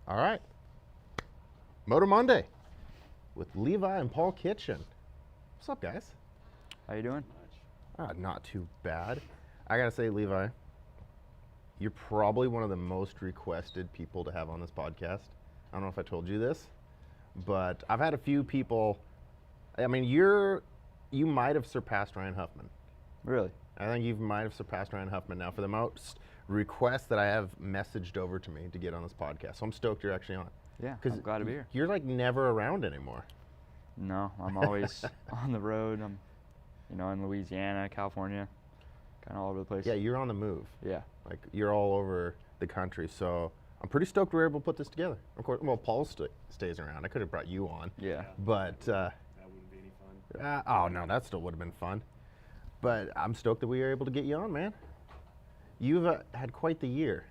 All right. Moto Monday with Levi and Paul Kitchen. What's up, guys? How you doing? Not too bad. I gotta say, Levi, you're probably one of the most requested people to have on this podcast. I don't know if I told you this, but I've had a few people. I mean, you might have surpassed Ryan Huffman. Really? I think you might have surpassed Ryan Huffman now for the most requests that I have messaged over to me to get on this podcast. So I'm stoked you're actually on. Yeah, I'm glad to be here. You're like never around anymore. No, I'm always on the road. I'm, in Louisiana, California, kind of all over the place. Yeah, you're on the move. Yeah. Like you're all over the country. So I'm pretty stoked we were able to put this together. Of course, well, Paul stays around. I could have brought you on. Yeah. But that wouldn't be any fun. oh no, that still would have been fun. But I'm stoked that we were able to get you on, man. You've had quite the year.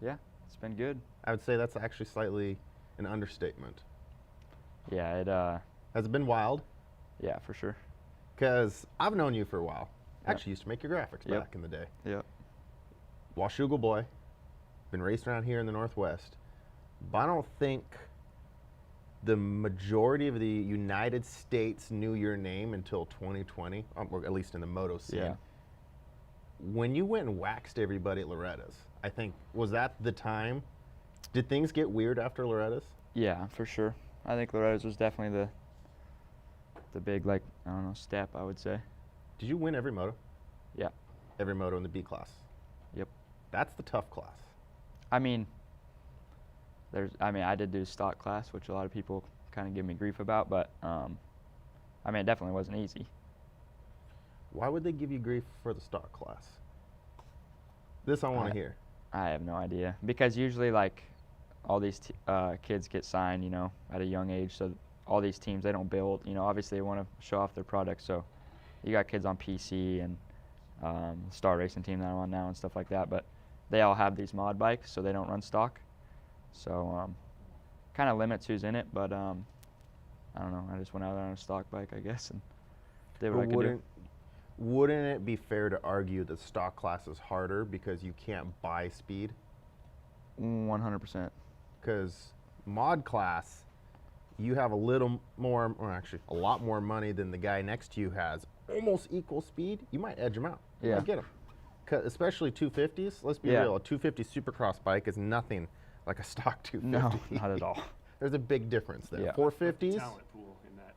Yeah, it's been good. I would say that's actually slightly an understatement. Yeah, Has it been wild? yeah, for sure. Because I've known you for a while. Yep. Actually used to make your graphics Yep. back in the day. Yep. Washougal boy. Been racing around here in the Northwest. But I don't think the majority of the United States knew your name until 2020, or at least in the moto scene. Yeah. When you went and waxed everybody at Loretta's, I think, was that the time? Did things get weird after Loretta's? Yeah, for sure. I think Loretta's was definitely the big, step, I would say. Did you win every moto? Yeah. Every moto in the B class? Yep. That's the tough class. I mean, I did do stock class, which a lot of people kind of give me grief about, but, it definitely wasn't easy. Why would they give you grief for the stock class? This I want to hear. I have no idea, because usually all these kids get signed, at a young age. So all these teams, they don't build. Obviously they want to show off their product. So you got kids on PC and Star Racing team that I'm on now and stuff like that. But they all have these mod bikes, so they don't run stock. So kind of limits who's in it. But I don't know. I just went out there on a stock bike, I guess, and did what I could do. Wouldn't it be fair to argue that stock class is harder because you can't buy speed? 100%. Because mod class, you have a little more, or actually a lot more money than the guy next to you has. Almost equal speed, you might edge him out. You Yeah. might get him. Especially 250s. Let's be Yeah. real. A 250 Supercross bike is nothing like a stock 250. No, not at all. There's a big difference there. Yeah. 450s. The talent pool in that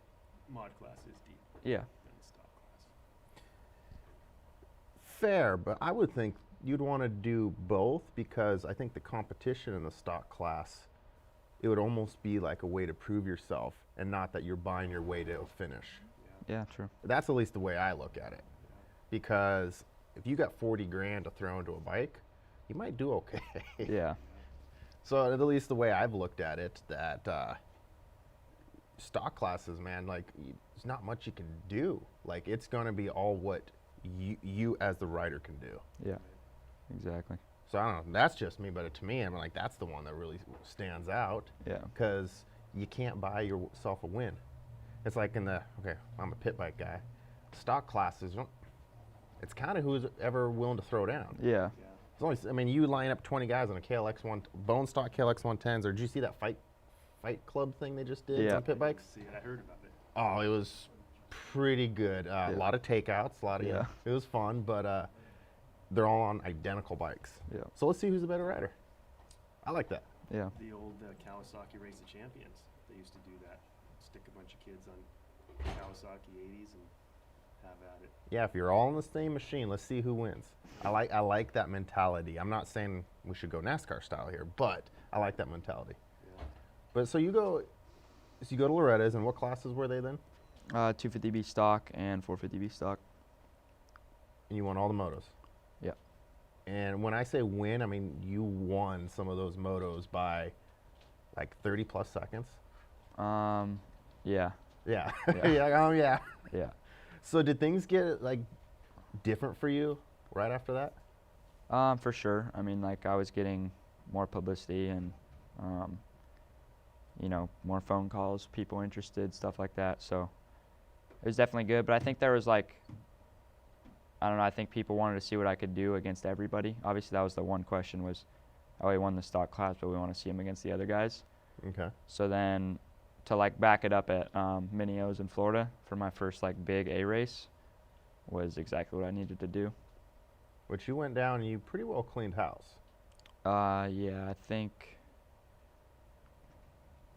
mod class is deep Yeah. than stock class. Fair, but I would think you'd want to do both because I think the competition in the stock class, it would almost be like a way to prove yourself and not that you're buying your way to a finish. Yeah, true. That's at least the way I look at it. Because if you got 40 grand to throw into a bike, you might do okay. Yeah. So at least the way I've looked at it, that stock classes, man, there's not much you can do. Like it's going to be all what you as the rider can do. Yeah. Exactly. So I don't know, that's just me, but to me, I'm like, that's the one that really stands out. Yeah. Because you can't buy yourself a win. It's like I'm a pit bike guy. Stock classes, it's kind of who's ever willing to throw down. Yeah. It's only, you line up 20 guys on a KLX bone stock KLX 110s, or did you see that fight club thing they just did Yeah. on pit bikes? See, I heard about it. Oh, it was pretty good. A lot of takeouts, Yeah. It was fun, but they're all on identical bikes. Yeah. So let's see who's the better rider. I like that. Yeah. The old Kawasaki Race of Champions, they used to do that. Stick a bunch of kids on Kawasaki 80s and have at it. Yeah, if you're all in the same machine, let's see who wins. I like that mentality. I'm not saying we should go NASCAR style here, but I like that mentality. Yeah. But so you go to Loretta's, and what classes were they then? 250B stock and 450B stock. And you won all the motos. Yeah. And when I say win, I mean you won some of those motos by like 30 plus seconds. Yeah. Yeah. Yeah. Yeah. Yeah. So did things get different for you right after that? For sure. I was getting more publicity and, more phone calls, people interested, stuff like that. So it was definitely good. But I think there was I don't know, I think people wanted to see what I could do against everybody. Obviously, that was the one question was, oh, he won the stock class, but we want to see him against the other guys. Okay. So then to like back it up at Mini-O's in Florida for my first like big A race was exactly what I needed to do. Which you went down and you pretty well cleaned house. Yeah, I think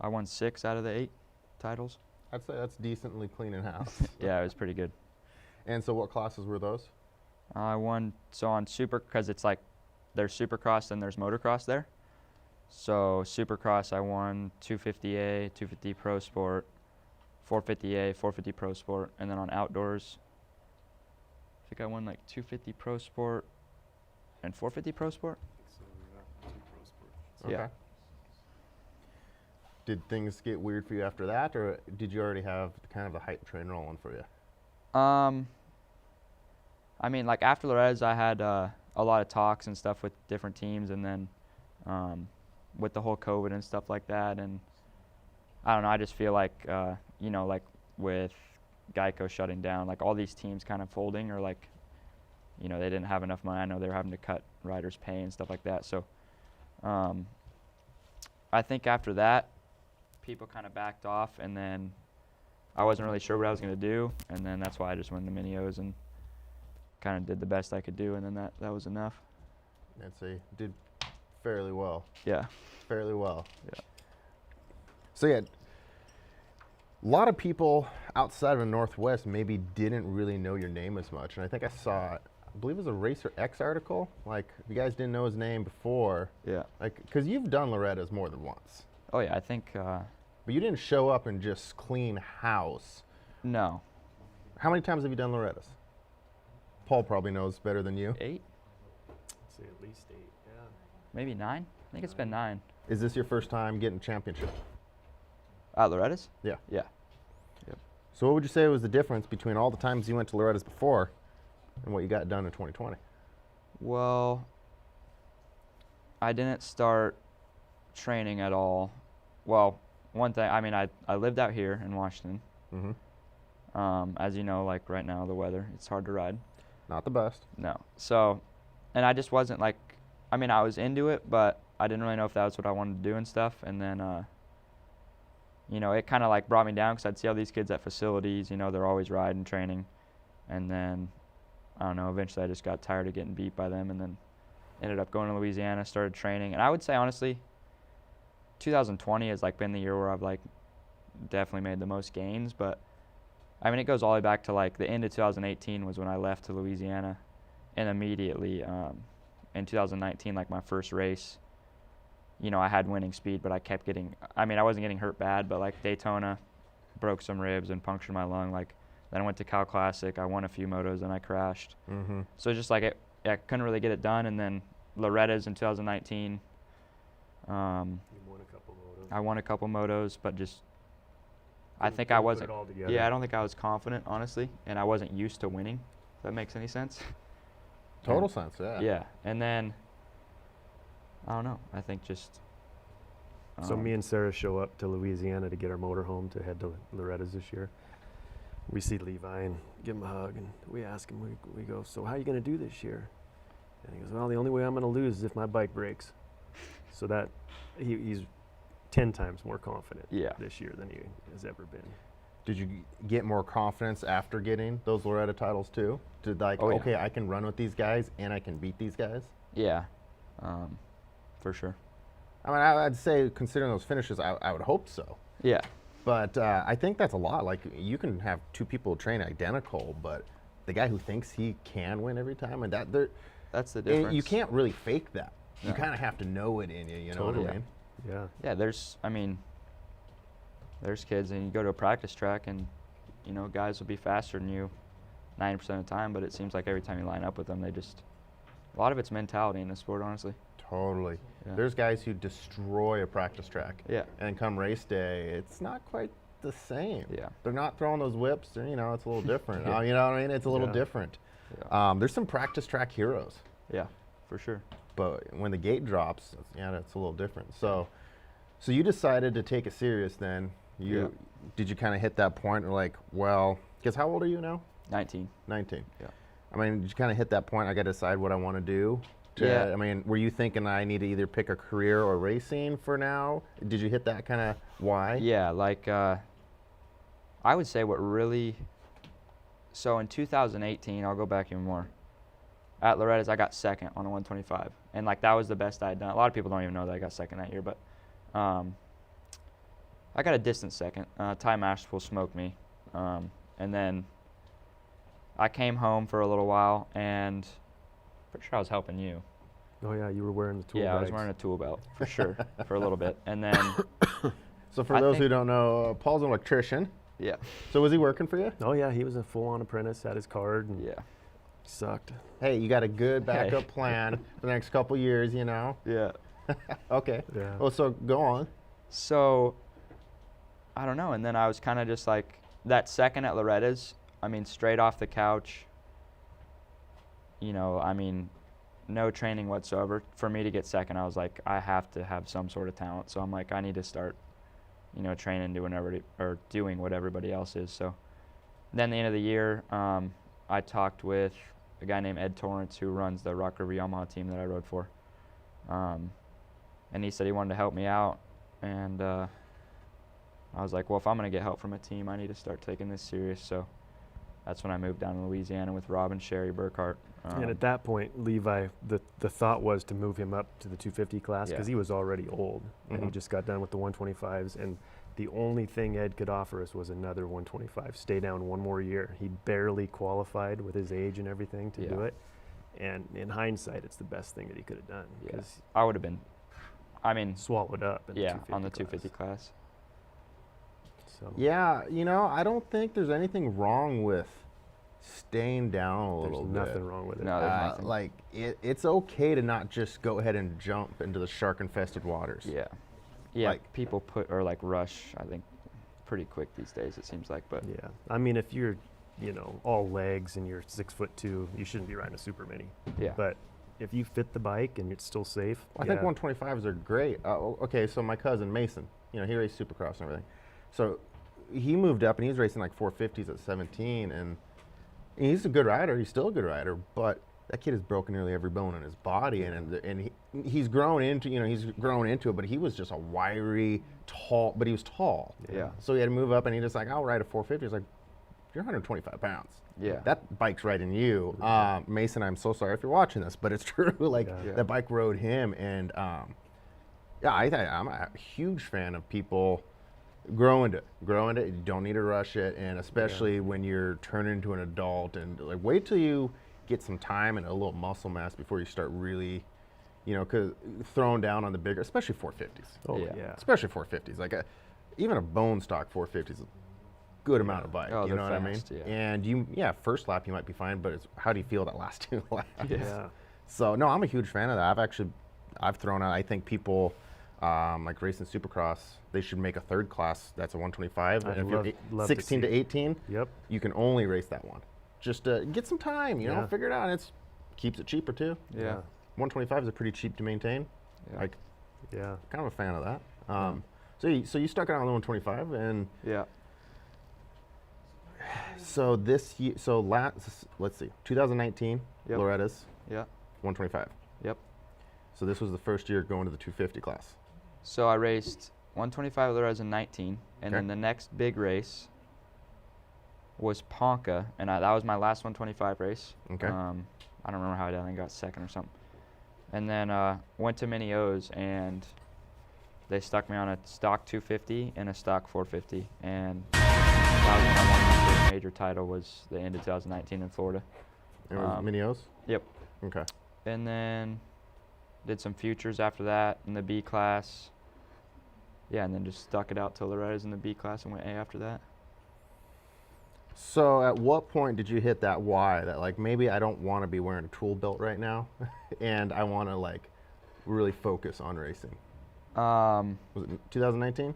I won 6 out of the 8 titles. I'd say that's decently cleaning house. Yeah, it was pretty good. And so what classes were those? I won, so on Super, because it's like there's Supercross and there's Motocross there. So Supercross I won 250A, 250 Pro Sport, 450A, 450 Pro Sport, and then on Outdoors, I think I won like 250 Pro Sport and 450 Pro Sport. So, 2 pro sports. Okay. Yeah. Did things get weird for you after that, or did you already have kind of the hype train rolling for you? I mean, like after Loretta's, I had a lot of talks and stuff with different teams, and then with the whole COVID and stuff like that, and I don't know, I just feel like, you know, like with Geico shutting down, like all these teams kind of folding, or like, you know, they didn't have enough money. I know they were having to cut riders' pay and stuff like that. So I think after that, people kind of backed off, and then I wasn't really sure what I was going to do, and then that's why I just went to Mini-O's and kind of did the best I could do, and then that was enough. I'd say did fairly well. Yeah. Fairly well. Yeah. So yeah, a lot of people outside of the Northwest maybe didn't really know your name as much, and I think I saw, I believe it was a Racer X article. Like, you guys didn't know his name before. Yeah. Like, because you've done Loretta's more than once. Oh yeah, I think But you didn't show up and just clean house. no. How many times have you done Loretta's? Paul probably knows better than you. 8, I'd say at least 8, yeah. maybe 9. I think it's been 9. Is this your first time getting championship? Loretta's? Yeah. Yeah. So what would you say was the difference between all the times you went to Loretta's before and what you got done in 2020? Well, I didn't start training at all. Well, one thing, I mean, I lived out here in Washington. Mm-hmm. As you know, like right now, the weather, it's hard to ride. Not the best. No. So, and I just wasn't like, I mean, I was into it, but I didn't really know if that was what I wanted to do and stuff. And then, you know, it kind of like brought me down because I'd see all these kids at facilities, you know, they're always riding, training. And then, I don't know, eventually I just got tired of getting beat by them, and then ended up going to Louisiana, started training. And I would say, honestly, 2020 has like been the year where I've like definitely made the most gains. But I mean, it goes all the way back to like the end of 2018 was when I left to Louisiana, and immediately in 2019, like my first race, you know, I had winning speed, but I kept getting, I mean, I wasn't getting hurt bad, but like Daytona, broke some ribs and punctured my lung. Like then I went to Cal Classic, I won a few motos, and I crashed. Mm-hmm. So just like I couldn't really get it done. And then Loretta's in 2019. You won a couple motos. I won a couple motos, but just I Couldn't- think I couldn't put wasn't. it all together. Yeah, I don't think I was confident, honestly, and I wasn't used to winning. If that makes any sense. Total sense, yeah. Yeah, and then I don't know. I think just. So me and Sarah show up to Louisiana to get our motorhome to head to Loretta's this year. We see Levi and give him a hug, and we ask him, we go, so how are you going to do this year? And he goes, well, the only way I'm going to lose is if my bike breaks. So that he's 10 times more confident Yeah. this year than he has ever been. Did you get more confidence after getting those Loretta titles too? Did like, Oh, yeah. okay, I can run with these guys and I can beat these guys? Yeah, for sure. I mean, I'd say considering those finishes, I would hope so. Yeah. But I think that's a lot. Like, you can have two people train identical, but the guy who thinks he can win every time, and That's the difference. you can't really fake that. You No. kind of have to know it in you. You know what Totally. I mean? Yeah. Yeah, there's kids, and you go to a practice track, and you know, guys will be faster than you 90% of the time, but it seems like every time you line up with them, a lot of it's mentality in the sport, honestly. Totally. Yeah. There's guys who destroy a practice track. Yeah. And come race day, it's not quite the same. Yeah. They're not throwing those whips. Or, you know, it's a little different. Yeah. You know what I mean? It's a little Yeah. different. Yeah. There's some practice track heroes. Yeah, for sure. But when the gate drops, yeah, that's a little different. So you decided to take it serious then. Did you kind of hit that point and like, well, because how old are you now? 19. 19. Yeah. I mean, did you kind of hit that point, I got to decide what I want to do Yeah. I mean, were you thinking I need to either pick a career or racing for now? Did you hit that kind of why? Yeah, like I would say what really. So in 2018, I'll go back even more. At Loretta's, I got second on a 125, and like that was the best I had done. A lot of people don't even know that I got second that year, but I got a distant second. Ty Mashpool smoked me, and then I came home for a little while, and pretty sure I was helping you. Oh yeah, you were wearing the tool Yeah, I was bags. wearing a tool belt for sure for a little bit, and then So for those who don't know, Paul's an electrician. yeah, So was he working for you? Oh yeah, he was a full-on apprentice, had his card, and yeah, sucked. Hey, you got a good backup Hey. plan for the next couple years, you know? yeah. Okay. Yeah. Well, so go on. So I don't know, and then I was kind of just like that second at Loretta's. I mean, straight off the couch. You know, I mean, no training whatsoever. For me to get second, I was like, I have to have some sort of talent. So I'm like, I need to start, you know, training, doing what everybody else is. So then the end of the year, I talked with a guy named Ed Torrance who runs the Rock River Yamaha team that I rode for. And he said he wanted to help me out. And I was like, well, if I'm going to get help from a team, I need to start taking this serious. So that's when I moved down to Louisiana with Rob and Sherry Burkhart. And at that point, Levi, the thought was to move him up to the 250 class because Yeah. he was already old, and he Mhm. just got done with the 125s. And the only thing Ed could offer us was another 125. Stay down one more year. He barely qualified with his age and everything to do Yeah. it. And in hindsight, it's the best thing that he could have done Yeah. because I would have been, I mean, swallowed up in the yeah, 250 on the class. 250 class. So Yeah, you know, I don't think there's anything wrong with staying down a there's little bit. nothing wrong with it. No, there's nothing. Like it's okay to not just go ahead and jump into the shark-infested waters. Yeah. Yeah, Like- people rush, I think, pretty quick these days, it seems like. But Yeah, I mean, if you're, you know, all legs and you're 6'2", you shouldn't be riding a super mini. yeah. But if you fit the bike and it's still safe, I think 125s are great. Okay, so my cousin Mason, you know, he raced Supercross and everything. So he moved up and he was racing like 450s at 17, and he's a good rider. He's still a good rider, but that kid has broken nearly every bone in his body, and he's grown into it. But he was just a wiry, tall. But he was tall. Yeah. So he had to move up, and he just like, I'll ride a 450. He's like, you're 125 pounds. Yeah. That bike's riding you. Mason, I'm so sorry if you're watching this, but it's true. Like Yeah. that bike rode him, and yeah, I'm a huge fan of people grow into it. You don't need to rush it, and especially when you're turning into an adult, and like wait till you get some time and a little muscle mass before you start really, you know, cause throwing down on the bigger, especially 450s. Oh Yeah. yeah. Especially 450s. Like even a bone stock 450 is a good amount of bike. Oh, you they're know what I mean? fast, yeah. And first lap you might be fine, but it's how do you feel that last two laps? Yeah. So no, I'm a huge fan of that. I've thrown out. I think people like racing Supercross, they should make a third class that's a 125. I'd And if you're love to 16 see to it. 18, Yep. you can only race that one. Just get some time, you know, Yeah. figure it out. And it's keeps it cheaper too. Yeah. 125s are pretty cheap to maintain. Yeah. Like Yeah. kind of a fan of that. So you stuck it out on the 125, and Yeah. so this year, let's see, 2019 Yep. Loretta's Yeah. 125. Yep. So this was the first year going to the 250 class. So I raced 125 Loretta's in 19, and Okay. then the next big race was Ponca, and that was my last 125 race. Okay. I don't remember how I did. I think I got second or something. And then went to Mini O's, and they stuck me on a stock 250 and a stock 450, and that was when I won my first major title. Was the end of 2019 in Florida. It was Minios? Yep. Okay. And then did some futures after that in the B class. Yeah, and then just stuck it out till Loretta's in the B class and went A after that. So at what point did you hit that why that like maybe I don't want to be wearing a tool belt right now and I want to like really focus on racing? Was it 2019?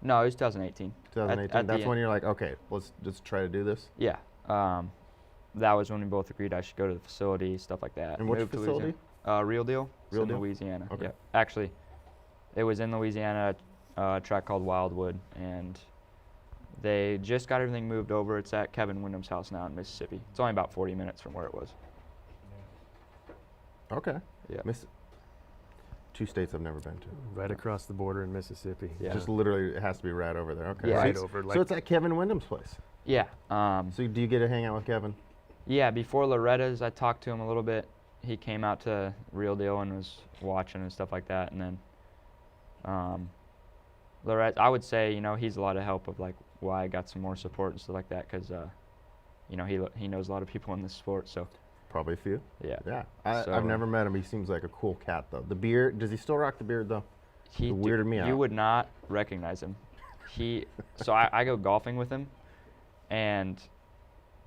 No, it was 2018. 2018. At the That's when end. you're like, okay, let's just try to do this. Yeah. That was when we both agreed I should go to the facility, stuff like that. And which Moved to facility? Louisiana. Real Deal. It's Real in Deal? Louisiana. Okay. Yeah. Actually, it was in Louisiana, a track called Wildwood, and they just got everything moved over. It's at Kevin Wyndham's house now in Mississippi. It's only about 40 minutes from where it was. Okay. Yeah. Two states I've never been to. Right across the border in Mississippi. Yeah. Just literally, it has to be right over there. Okay. Yeah. So Right it's- over. So it's at Kevin Wyndham's place. Yeah. So do you get to hang out with Kevin? Yeah, before Loretta's, I talked to him a little bit. He came out to Real Deal and was watching and stuff like that. And then Loretta, I would say, he's a lot of help of like why I got some more support and stuff like that because, he knows a lot of people in this sport. So Probably a few. yeah. Yeah. So, I've never met him. He seems like a cool cat, though. The beard, does he still rock the beard, though? He It weirded me out. You would not recognize him. So I go golfing with him, and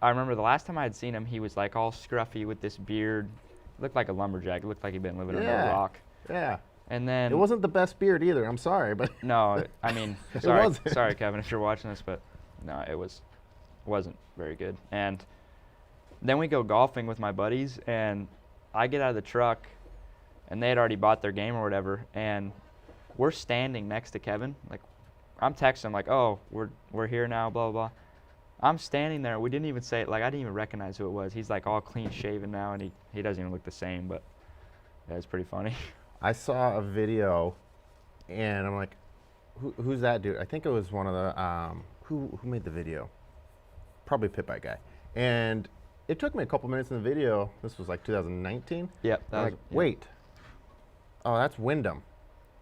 I remember the last time I had seen him, he was like all scruffy with this beard. Looked like a lumberjack. It looked like he'd been living under a rock. Yeah. And then It wasn't the best beard either. I'm sorry, but No, I mean, It sorry, wasn't. sorry, Kevin, if you're watching this, but no, wasn't very good. And then we go golfing with my buddies, and I get out of the truck, and they had already bought their game or whatever, and we're standing next to Kevin. Like, I'm texting him like, "Oh, we're here now," blah blah blah. I'm standing there. We didn't even say it. Like, I didn't even recognize who it was. He's like all clean shaven now, and he doesn't even look the same. But yeah, it's pretty funny. I saw a video, and I'm like, who's that dude? I think it was one of the, who made the video? Probably Pit Bike guy. And it took me a couple minutes in the video. This was like 2019. Yep. I'm like, wait. Oh, that's Wyndham.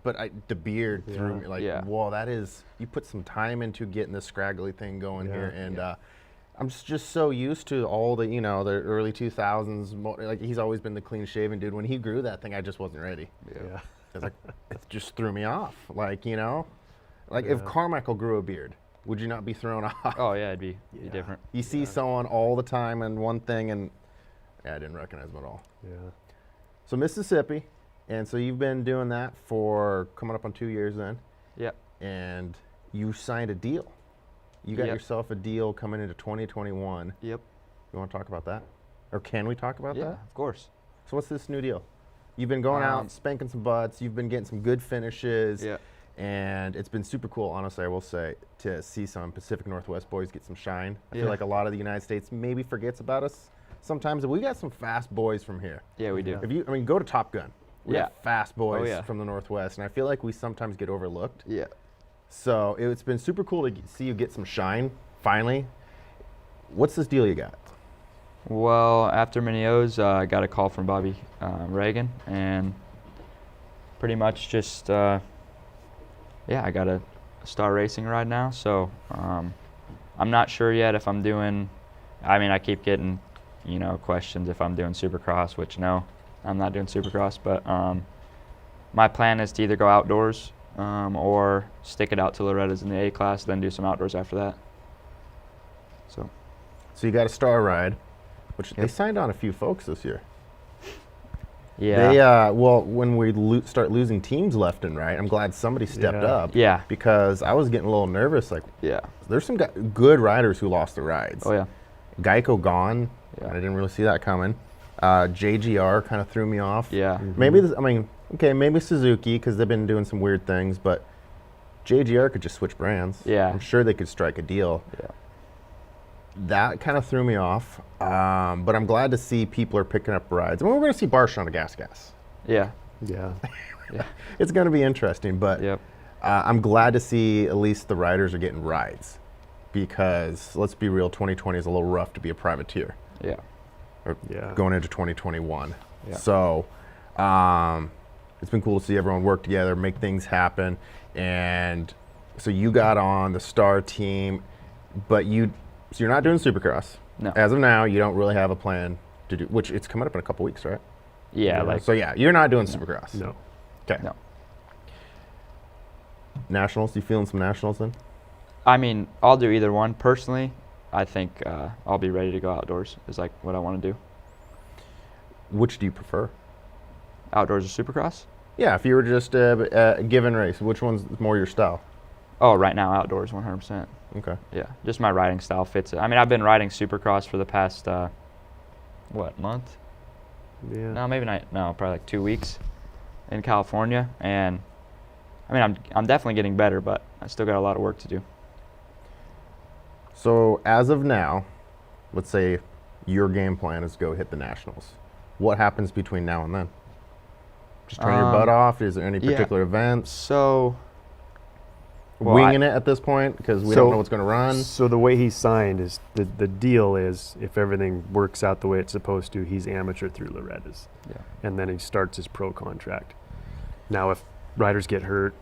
But the beard threw Yeah. me like, Yeah. whoa, that is, you put some time into getting this scraggly thing going Yeah. here. And I'm just so used to all the, the early 2000s. Like, he's always been the clean shaven dude. When he grew that thing, I just wasn't ready. Yeah. It's like, it just threw me off. Like, like if Yeah. Carmichael grew a beard, would you not be thrown off? Oh yeah, it'd be Yeah. different. You see someone all the time in one thing, and yeah, I didn't recognize him at all. Yeah. So Mississippi, and so you've been doing that for coming up on 2 years then, Yep. and you signed a deal. You got Yep. yourself a deal coming into 2021. Yep. You want to talk about that? Or can we talk about Yeah, that? of course. So what's this new deal? You've been going out, spanking some butts. You've been getting some good finishes. Yeah. And it's been super cool, honestly, I will say, to see some Pacific Northwest boys get some shine. I Yeah. feel like a lot of the United States maybe forgets about us sometimes. But we got some fast boys from here. Yeah, we do. Yeah. Go to Top Gun. We Yeah. got fast boys yeah. from the Northwest. And I feel like we sometimes get overlooked. Yeah. So it's been super cool to see you get some shine, finally. What's this deal you got? Well, after Minneo's, I got a call from Bobby Reagan, and pretty much just, I got a Star Racing ride now. So I'm not sure yet if I'm doing, I keep getting, questions if I'm doing Supercross, which no, I'm not doing Supercross. But my plan is to either go outdoors or stick it out to Loretta's in the A class, then do some outdoors after that. So you got a Star ride, which they Yep. signed on a few folks this year. Yeah. They when we start losing teams left and right, I'm glad somebody stepped Yeah. up. Yeah. Because I was getting a little nervous. Like, Yeah. there's some good riders who lost their rides. Oh yeah. Geico gone. Yeah. I didn't really see that coming. JGR kind of threw me off. Yeah. Maybe maybe Suzuki because they've been doing some weird things, but JGR could just switch brands. Yeah. I'm sure they could strike a deal. Yeah. That kind of threw me off, but I'm glad to see people are picking up rides. We're going to see Barsh on a gas. Yeah. Yeah. It's going to be interesting, but Yep. I'm glad to see at least the riders are getting rides because let's be real, 2020 is a little rough to be a privateer Yeah. Yeah. going into 2021. Yeah. So it's been cool to see everyone work together, make things happen. And so you got on the Star team, but so you're not doing Supercross. No. As of now, you don't really have a plan to do, which it's coming up in a couple weeks, right? Yeah. So yeah, you're not doing Supercross. No. Okay. No. Nationals, you feeling some nationals then? I'll do either one. Personally, I think I'll be ready to go outdoors is like what I want to do. Which do you prefer? Outdoors or Supercross? Yeah, if you were just a given race, which one's more your style? Oh, right now outdoors 100%. Okay. Yeah. Just my riding style fits it. I've been riding Supercross for the past month? Yeah. No, maybe not. No, probably like 2 weeks in California, and I'm definitely getting better, but I still got a lot of work to do. So as of now, let's say your game plan is to go hit the nationals. What happens between now and then? Just turn your butt off? Is there any yeah. particular events? So, well, Winging it at this point because we don't know what's going to run? So the way he signed is, the deal is, if everything works out the way it's supposed to, he's amateur through Loretta's. Yeah. And then he starts his pro contract. Now, if riders get hurt,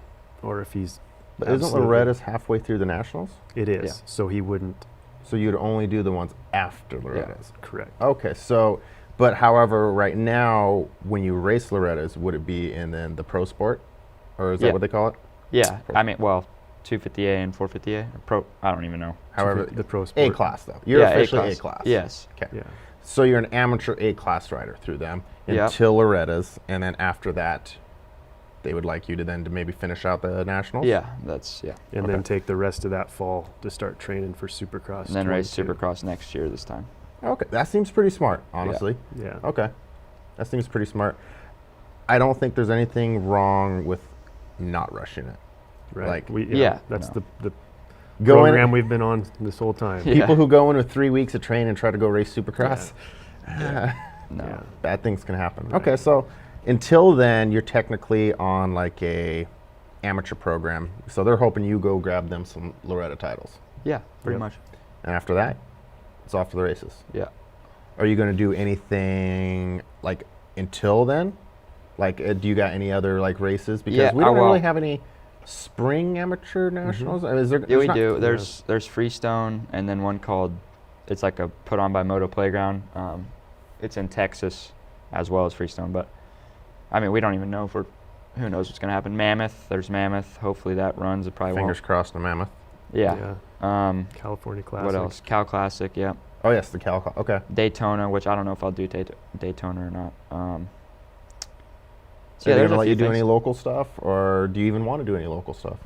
or if he's But isn't Loretta's halfway through the Nationals? It is. Yeah. So he wouldn't. So you'd only do the ones after Loretta's? Correct. Okay, so, but however, right now, when you race Loretta's, would it be in then the pro sport? Or is that what they call it? Yeah, I mean, well, 250A and 450A. Pro, I don't even know. However, the pro sport. A class though. You're officially A class. Yes. Okay. Yeah. So you're an amateur A class rider through them Yep. until Loretta's, and then after that, they would like you to then to maybe finish out the Nationals? Yeah, And Okay. then take the rest of that fall to start training for Supercross. and then race 22. Supercross next year this time. Okay, that seems pretty smart, honestly. Yeah. Okay, that seems pretty smart. I don't think there's anything wrong with not rushing it. Right. Like, That's no. the Go in, program we've been on this whole time. Yeah. people who go in with 3 weeks of training and try to go race Supercross, No. Yeah. bad things can happen. Right. Okay, so until then, you're technically on like a amateur program. So they're hoping you go grab them some Loretta titles. Yeah, pretty Yep. much. And after that, it's off to the races. Yeah. Are you going to do anything like until then? Like, do you got any other like races? Because Yeah, we don't well- really have any spring amateur nationals. I mean, is there, Yeah, there's we not- do. There's Freestone, and then one called, it's like a put on by Moto playground. It's in Texas as well as Freestone, but I mean, we don't even know who knows what's gonna happen. Mammoth, there's Mammoth. Hopefully that runs. It probably Fingers won't. crossed, the Mammoth. Yeah. California Classic. What else? Cal Classic. Yeah. Oh yes, the Cal. Okay. Daytona, which I don't know if I'll do Daytona or not. So they're there's gonna a let few you do things. any local stuff, or do you even want to do any local stuff?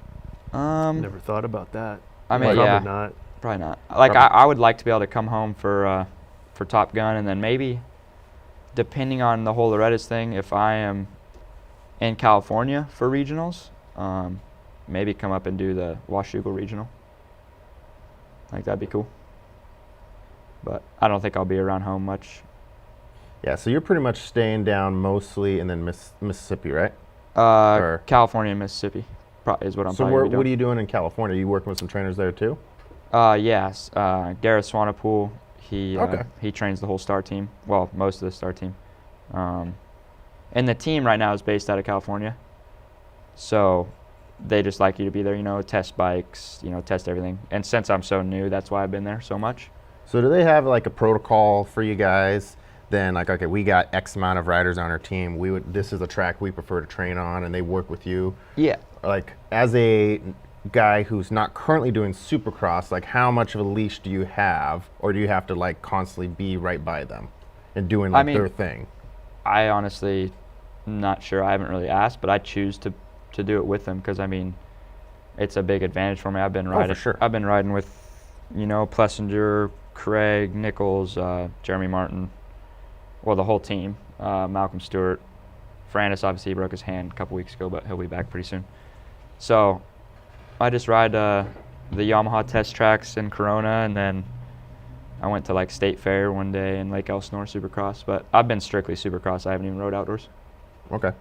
Never thought about that. I mean, Probably yeah, not. probably not. Like I would like to be able to come home for Top Gun, and then maybe, depending on the whole Loretta's thing, if I am in California for regionals, maybe come up and do the Washougal regional. Like that'd be cool. But I don't think I'll be around home much. Yeah. So you're pretty much staying down mostly in then Mississippi, right? Or- California and Mississippi is what I'm So probably where, gonna be what are you doing in California? Are you working with some trainers there too? Yes, Gareth Swanepoel, Okay. he trains the whole Star team. Well, most of the Star team. And the team right now is based out of California. So they just like you to be there, test bikes, test everything. And since I'm so new, that's why I've been there so much. So do they have like a protocol for you guys? Then like, okay, we got X amount of riders on our team. This is a track we prefer to train on, and they work with you. Yeah. Like, as a guy who's not currently doing Supercross, like how much of a leash do you have, or do you have to like constantly be right by them and doing like their thing? I honestly not sure. I haven't really asked, but I choose to do it with them because I mean, it's a big advantage for me. I've been riding. for sure. I've been riding with, Plessinger, Craig, Nichols, Jeremy Martin, well, the whole team. Malcolm Stewart, Ferrandis obviously broke his hand a couple weeks ago, but he'll be back pretty soon. So I just ride the Yamaha test tracks in Corona, and then I went to like State Fair one day in Lake Elsinore Supercross. But I've been strictly Supercross. I haven't even rode outdoors. Okay.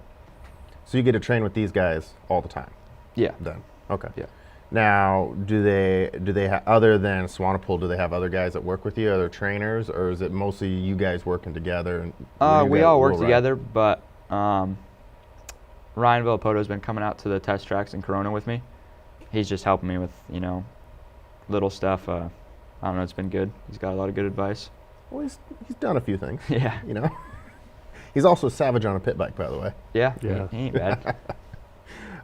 So you get to train with these guys all the time. Yeah. Then. Okay. Yeah. Now, do they have, other than Swanepoel, do they have other guys that work with you, other trainers, or is it mostly you guys working together? And We all work together, but Ryan Villapoto's been coming out to the test tracks in Corona with me. He's just helping me with, little stuff. I don't know, it's been good. He's got a lot of good advice. Well, he's done a few things. Yeah. He's also savage on a pit bike, by the way. Yeah, Yeah. he ain't bad.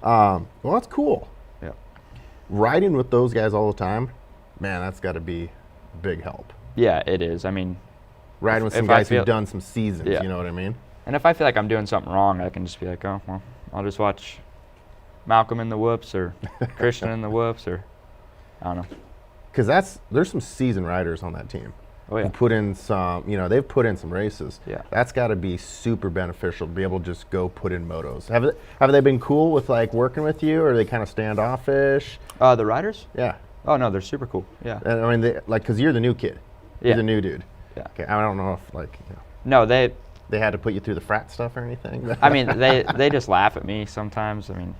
Well, that's cool. Yep. Riding with those guys all the time, man, that's got to be big help. Yeah, it is. I mean, Riding with some if I guys who've feel- done some seasons, Yeah. you know what I mean? and if I feel like I'm doing something wrong, I can just be like, oh, well, I'll just watch Malcolm in the whoops or Christian in the whoops, or I don't know. Because there's some seasoned riders on that team. Oh, yeah. Who put in some, they've put in some races. Yeah. That's got to be super beneficial to be able to just go put in motos. Have they been cool with like working with you, or are they kind of standoffish? The riders? Yeah. Oh, no, they're super cool. Yeah. And I mean, because you're the new kid. Yeah. You're the new dude. Yeah. Okay. I don't know if like. No, They had to put you through the frat stuff or anything? I mean, they just laugh at me sometimes. I mean,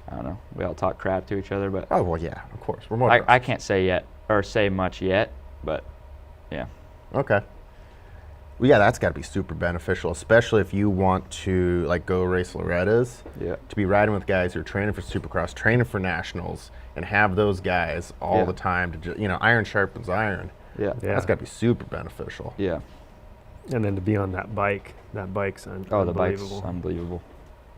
I don't know. We all talk crap to each other, but Oh, well, yeah, of course. We're motocross. I can't say much yet, but yeah. Okay. Well, yeah, that's got to be super beneficial, especially if you want to like go race Loretta's. Yeah. To be riding with guys who are training for Supercross, training for nationals, and have those guys all Yeah. the time to iron sharpens iron. Yeah. Yeah. That's got to be super beneficial. Yeah. And then to be on that bike's Oh, the bike's unbelievable. unbelievable.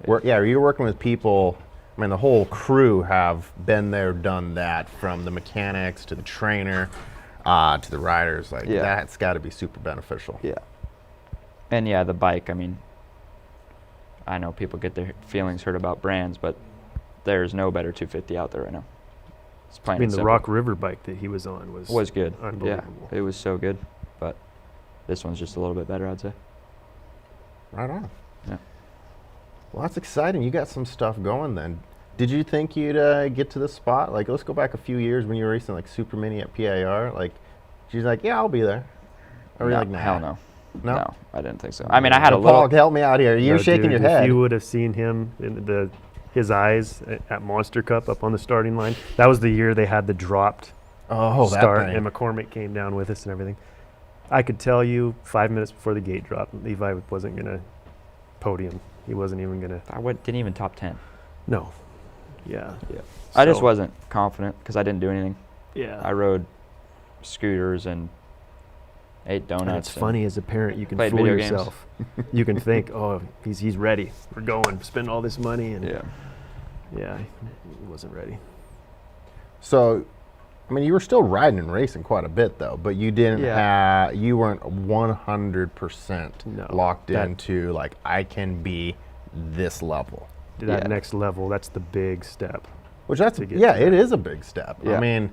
You're working with people. I mean, the whole crew have been there, done that, from the mechanics to the trainer to the riders. Like Yeah. that's got to be super beneficial. Yeah. And yeah, the bike, I mean, I know people get their feelings hurt about brands, but there's no better 250 out there right now. It's plain I mean, and the simple. Rock River bike that he was on was good. unbelievable. Yeah, it was so good, but this one's just a little bit better, I'd say. Right on. Yeah. Well, that's exciting. You got some stuff going then. Did you think you'd get to this spot? Like, let's go back a few years when you were racing like Super Mini at PIR. Like, she's like, yeah, I'll be there. Or were you No, like, nah. hell no. No? No, I didn't think so. I mean, I had a So, little. Paul, help me out here. You're No, shaking dude, your head. If you would have seen him in his eyes at Monster Cup up on the starting line, that was the year they had the dropped Oh, that start, thing. and McCormick came down with us and everything. I could tell you 5 minutes before the gate dropped, Levi wasn't gonna podium. He wasn't even gonna. Didn't even top 10. No. Yeah. Yeah. I just So, wasn't confident because I didn't do anything. Yeah. I rode scooters and ate donuts. And it's and funny as a parent, you can played fool video games. yourself. You can think, oh, he's ready. We're going. Spend all this money, and Yeah. yeah, he wasn't ready. So, I mean, you were still riding and racing quite a bit though, but you didn't Yeah. you weren't 100% No, locked that- into like, I can be this level. To that Yeah. next level, that's the big step. Which that's, To get yeah, to it that. is a big step. I Yeah. mean,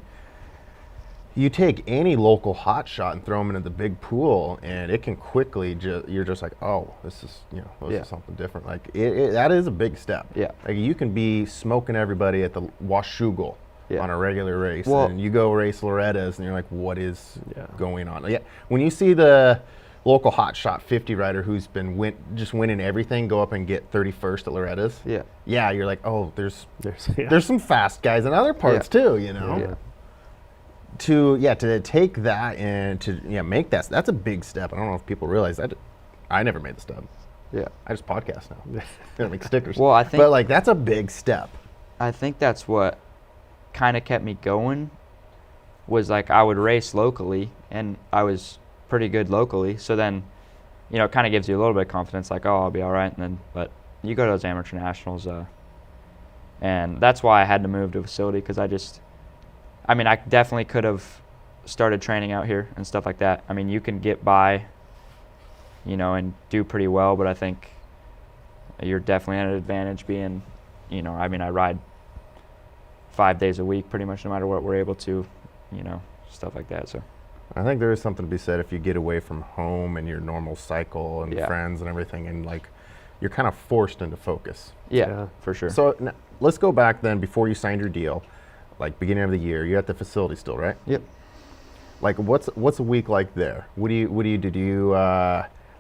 you take any local hot shot and throw them into the big pool, and it can quickly you're just like, oh, this is this Yeah. is something different. Like that is a big step. Yeah. Like you can be smoking everybody at the Washougal Yeah. on a regular race, Well- and you go race Loretta's, and you're like, what is Yeah. going on? Yeah, when you see the local hot shot 50 rider who's been just winning everything go up and get 31st at Loretta's, Yeah. yeah, you're like, oh, there's There's some fast guys in other parts too, Yeah. To take that and to make that's a big step. I don't know if people realize that. I never made the step. Yeah. I just podcast now. I make stickers. Well, I think- but like that's a big step. I think that's what kind of kept me going was like I would race locally and I was pretty good locally. So then, it kind of gives you a little bit of confidence like, oh, I'll be all right. And then, but you go to those amateur nationals and that's why I had to move to a facility because I definitely could have started training out here and stuff like that. I mean, you can get by, and do pretty well, but I think you're definitely at an advantage being, I ride 5 days a week pretty much no matter what we're able to, stuff like that. So I think there is something to be said if you get away from home and your normal cycle and Yeah. friends and everything, and like you're kind of forced into focus. yeah. For sure. So let's go back then before you signed your deal, like beginning of the year. You're at the facility still, right? Yep. Like what's a week like there? What do you do? Do you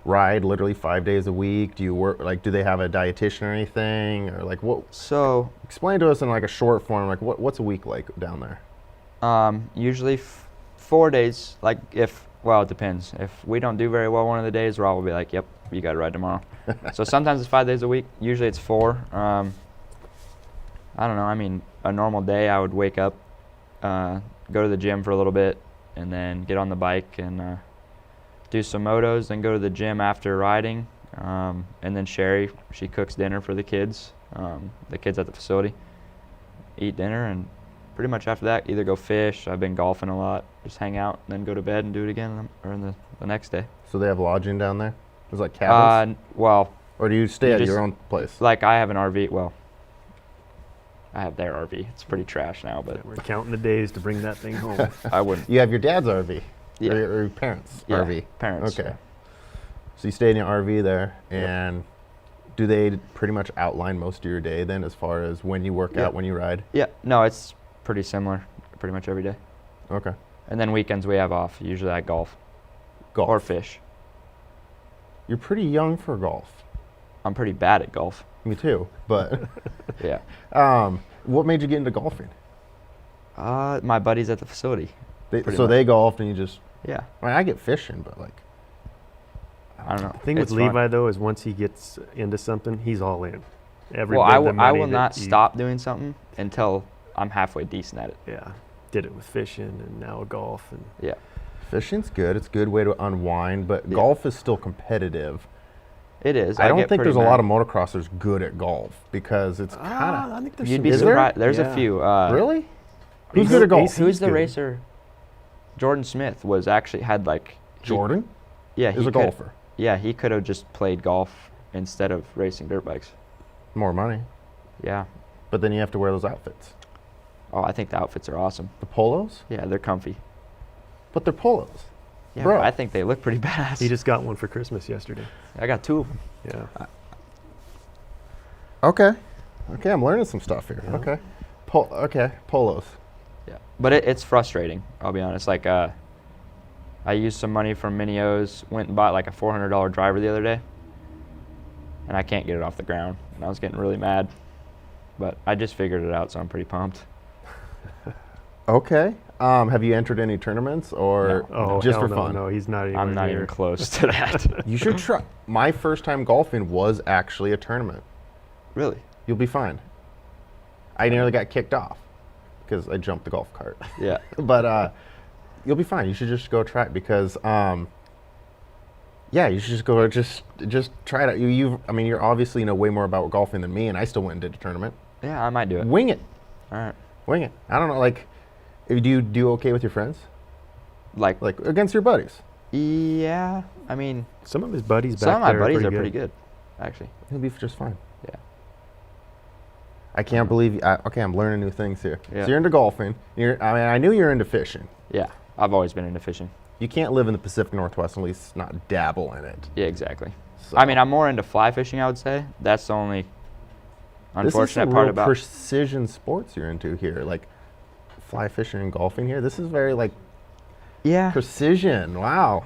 ride literally 5 days a week? Do you work like? Do they have a dietitian or anything? Or like what? So Explain to us in like a short form. Like what's a week like down there? usually 4 days. Like it depends. If we don't do very well one of the days, Rob will be like, "Yep, you got to ride tomorrow." So sometimes it's 5 days a week. Usually it's 4. I don't know. I mean, a normal day, I would wake up, go to the gym for a little bit, and then get on the bike and do some motos, then go to the gym after riding. And then Sherry, she cooks dinner for the kids at the facility, eat dinner, and pretty much after that, either go fish. I've been golfing a lot, just hang out, and then go to bed and do it again or in the next day. So they have lodging down there? There's like cabins? Or do you stay you at just- your own place? Like I have an RV. Well, I have their RV. It's pretty trash now, but We're counting the days to bring that thing home. I wouldn't. You have your dad's RV? Yeah. Or your parents' Yeah, RV? parents. Okay. So you stayed in your RV there, Yep. and do they pretty much outline most of your day then as far as when you work Yeah. out, when you ride? Yeah, no, it's pretty similar, pretty much every day. Okay. And then weekends we have off. Usually I golf Golf. or fish. You're pretty young for golf. I'm pretty bad at golf. Me too. But Yeah. what made you get into golfing? My buddies at the facility. So Pretty much. they golfed and you just. Yeah. I mean, I get fishing, but like. I don't know. The thing with It's fun. Levi though is once he gets into something, he's all in. Every Well, bit I of the will, I money will that not he- stop doing something until I'm halfway decent at it. Yeah, did it with fishing and now golf and Yeah. Fishing's good. It's a good way to unwind, but Yeah. golf is still competitive. It is. I don't get think pretty there's a lot mad. of motocrossers good at golf because it's kind I think there's You'd some be Is there? surprised. There's a Yeah. few. of. Really? Who's He's- good at golf? he's- Who's the good. racer? Jordan Smith was actually had like. he- Jordan Yeah, is he a could- golfer. Yeah, he could have just played golf instead of racing dirt bikes. More money. Yeah. But then you have to wear those outfits. Oh, I think the outfits are awesome. The polos? Yeah, they're comfy. But they're polos. Yeah, Bro. but I think they look pretty badass. He just got one for Christmas yesterday. I got 2 of them. Yeah. Okay. Okay, I'm learning some stuff here. Yeah. Okay. Okay, polos. Yeah, but it's frustrating. I'll be honest. Like, I used some money from Mini-O's, went and bought like a $400 driver the other day, and I can't get it off the ground. And I was getting really mad, but I just figured it out, so I'm pretty pumped. Okay. Have you entered any tournaments or Oh, just hell for no, fun? No, he's not even. I'm not near. even close to that. You should try. My first time golfing was actually a tournament. Really? You'll be fine. I nearly got kicked off because I jumped the golf cart. Yeah. But you'll be fine. You should just go try it because, yeah, you should just go just try it out. I mean, you're obviously know way more about golfing than me, and I still went and did a tournament. Yeah, I might do it. Wing it, All right. wing it. I don't know, like, do you do okay with your friends, Like, like against your buddies? yeah. I mean, Some of his buddies back some of my there buddies are are pretty pretty good, actually. He'll be just fine. Yeah. I can't believe. Okay, I'm learning new things here. Yeah. So you're into golfing. I mean, I knew you're into fishing. Yeah. I've always been into fishing. You can't live in the Pacific Northwest and at least not dabble in it. Yeah, exactly. So. I mean, I'm more into fly fishing, I would say. That's the only unfortunate part about precision sports you're into here, like fly fishing and golfing here. This is very like Yeah. precision. Wow.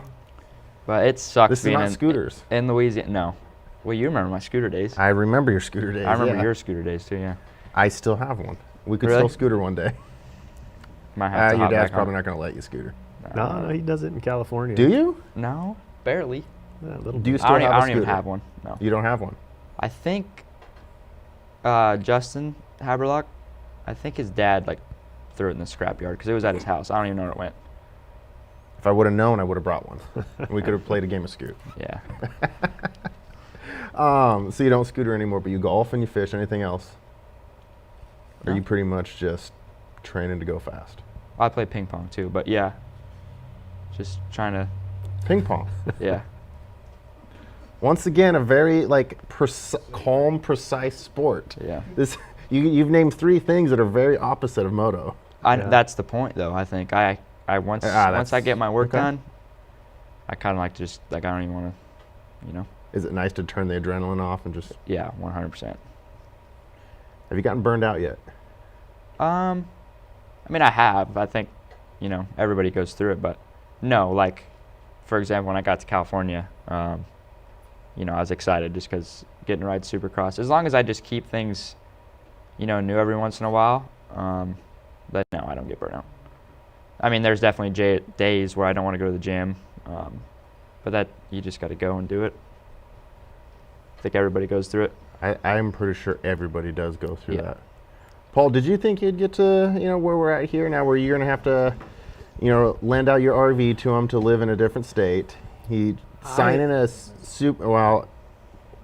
But it sucks This is being not scooters. in Louisiana. No. Well, you remember my scooter days. I remember your scooter days. I remember yeah. your scooter days too, yeah. I still have one. We could Really? still scooter one day. Might have to Your hop dad's back on. probably not going to let you scooter. No, he does it in California. Do you? No, barely. Yeah, a little Do you bit. still I have don't a even scooter? have one. No. You don't have one. I think Justin Haberlock, I think his dad like threw it in the scrapyard because it was at his house. I don't even know where it went. If I would have known, I would have brought one. We could have played a game of scoot. Yeah. So you don't scooter anymore, but you golf and you fish. Anything else? Or No. you pretty much just training to go fast? I play ping pong too, but yeah. Just trying to, Ping pong. yeah. Once again, a very like calm, precise sport. Yeah. This you've named 3 things that are very opposite of moto. Yeah. That's the point though. I think I once I get my work okay. done, I kind of like just like I don't even want to, you know. Is it nice to turn the adrenaline off and just? Yeah, 100%. Have you gotten burned out yet? I mean, I have. I think, you know, everybody goes through it, but no, like, for example, when I got to California, you know, I was excited just because getting to ride Supercross. As long as I just keep things, you know, new every once in a while, but no, I don't get burnt out. I mean, there's definitely days where I don't want to go to the gym, but that you just got to go and do it. I think everybody goes through it. I'm pretty sure everybody does go through Yeah. that. Paul, did you think you'd get to, you know, where we're at here now, where you're going to have to, you know, lend out your RV to him to live in a different state? He signing a well,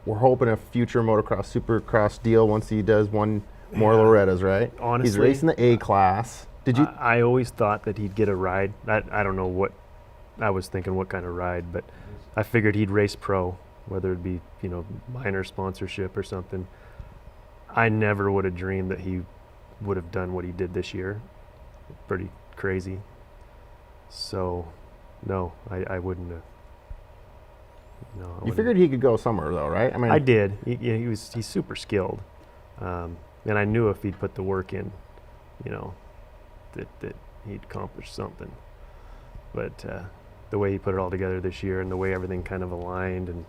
we're hoping a future motocross, supercross deal once he does one more Loretta's, right? Honestly, he's racing the A class. Did you? I always thought that he'd get a ride. I don't know what I was thinking, what kind of ride, but I figured he'd race pro, whether it be, you know, minor sponsorship or something. I never would have dreamed that he would have done what he did this year. Pretty crazy. So, no, I wouldn't have. No, I You wouldn't. figured he could go somewhere though, right? I mean, I did. He's super skilled, and I knew if he'd put the work in, you know, that he'd accomplish something. But the way he put it all together this year and the way everything kind of aligned. And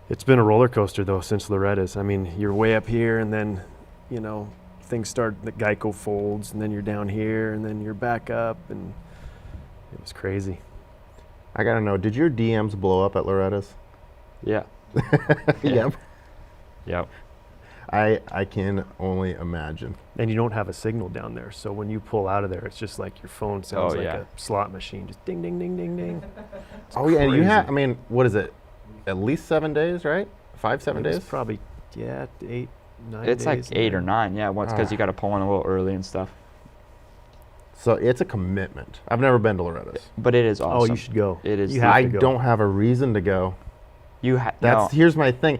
it's been a roller coaster though since Loretta's. I mean, you're way up here, and then, you know, things start. The Geico folds, and then you're down here, and then you're back up, and it was crazy. I gotta know, did your DMs blow up at Loretta's? Yeah. Yep. Yep. I can only imagine. And you don't have a signal down there, so when you pull out of there, it's just like your phone sounds like a slot machine, just ding, ding, ding, ding, ding. It's Oh yeah, and you crazy. have. I mean, what is it? At least 7 days, right? 5, 7 It's days. probably 8, 9 days. It's like in 8 there. or 9. Yeah, once because Ah. you got to pull in a little early and stuff. So it's a commitment. I've never been to Loretta's. But it is awesome. Oh, you should go. It is. You have I to go. don't have a reason to go. No. Here's my thing.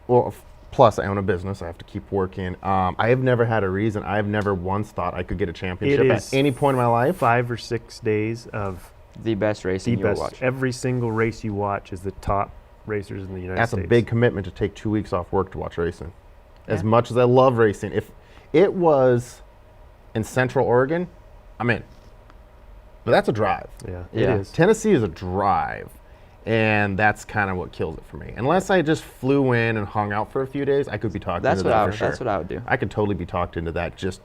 Well, plus I own a business. I have to keep working. I have never had a reason. I've never once thought I could get a championship at is any point in my life. 5 or 6 days of The best the racing you'll best. watch. Every single race you watch is the top racers in the United That's States. a big commitment to take 2 weeks off work to watch racing. As Yeah. much as I love racing, if it was in Central Oregon, I'm in. But that's a drive. Yeah, Yeah. it is. Tennessee is a drive, and that's kind of what kills it for me. Unless I just flew in and hung out for a few days, I could be talked That's into what that I for would. sure. That's what I would do. I could totally be talked into that. Just,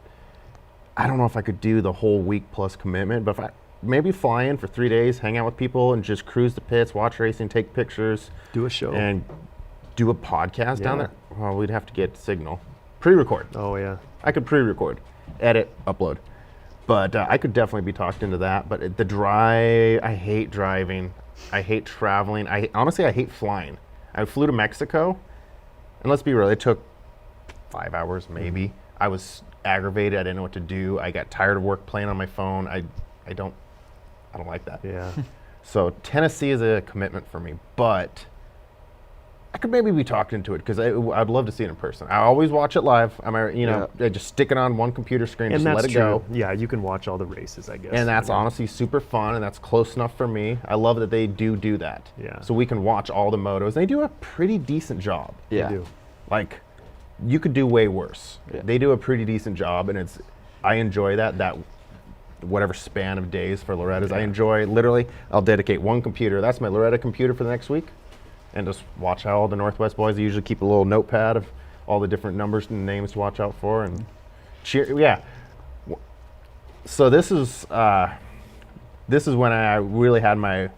I don't know if I could do the whole week plus commitment, but if I maybe fly in for 3 days, hang out with people, and just cruise the pits, watch racing, take pictures, Do a show. and do a podcast down Yeah. there. Well, we'd have to get signal, pre-record. Oh yeah. I could pre-record, edit, upload. But I could definitely be talked into that. But the drive, I hate driving. I hate traveling. Honestly, I hate flying. I flew to Mexico, and let's be real, it took 5 hours maybe. I was aggravated. I didn't know what to do. I got tired of work playing on my phone. I don't like that. Yeah. So Tennessee is a commitment for me, but I could maybe be talked into it because I'd love to see it in person. I always watch it live. I just stick it on one computer screen, And just that's let it true. go. Yeah, you can watch all the races, I guess. And that's you know. honestly super fun, and that's close enough for me. I love that they do that. Yeah. So we can watch all the motos. They do a pretty decent job. Yeah. You do. Like, you could do way worse. Yeah. They do a pretty decent job, and I enjoy that whatever span of days for Loretta's. I Yeah. enjoy, literally, I'll dedicate one computer. That's my Loretta computer for the next week, and just watch how all the Northwest boys usually keep a little notepad of all the different numbers and names to watch out for, and cheer. Yeah. So this is when I really had my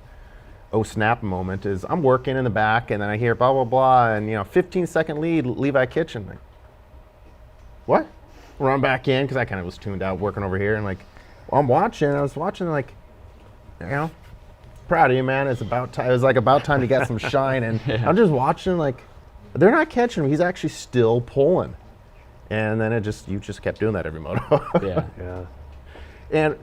oh snap moment. Is I'm working in the back, and then I hear blah blah blah, and 15-second lead, Levi Kitchen. Like, what? Run back in because I kind of was tuned out working over here, and like, well, I was watching like, proud of you, man. It's about time. It was like about time to get some shine, and I'm just watching like, they're not catching him. He's actually still pulling, and then you just kept doing that every moto. Yeah. Yeah. And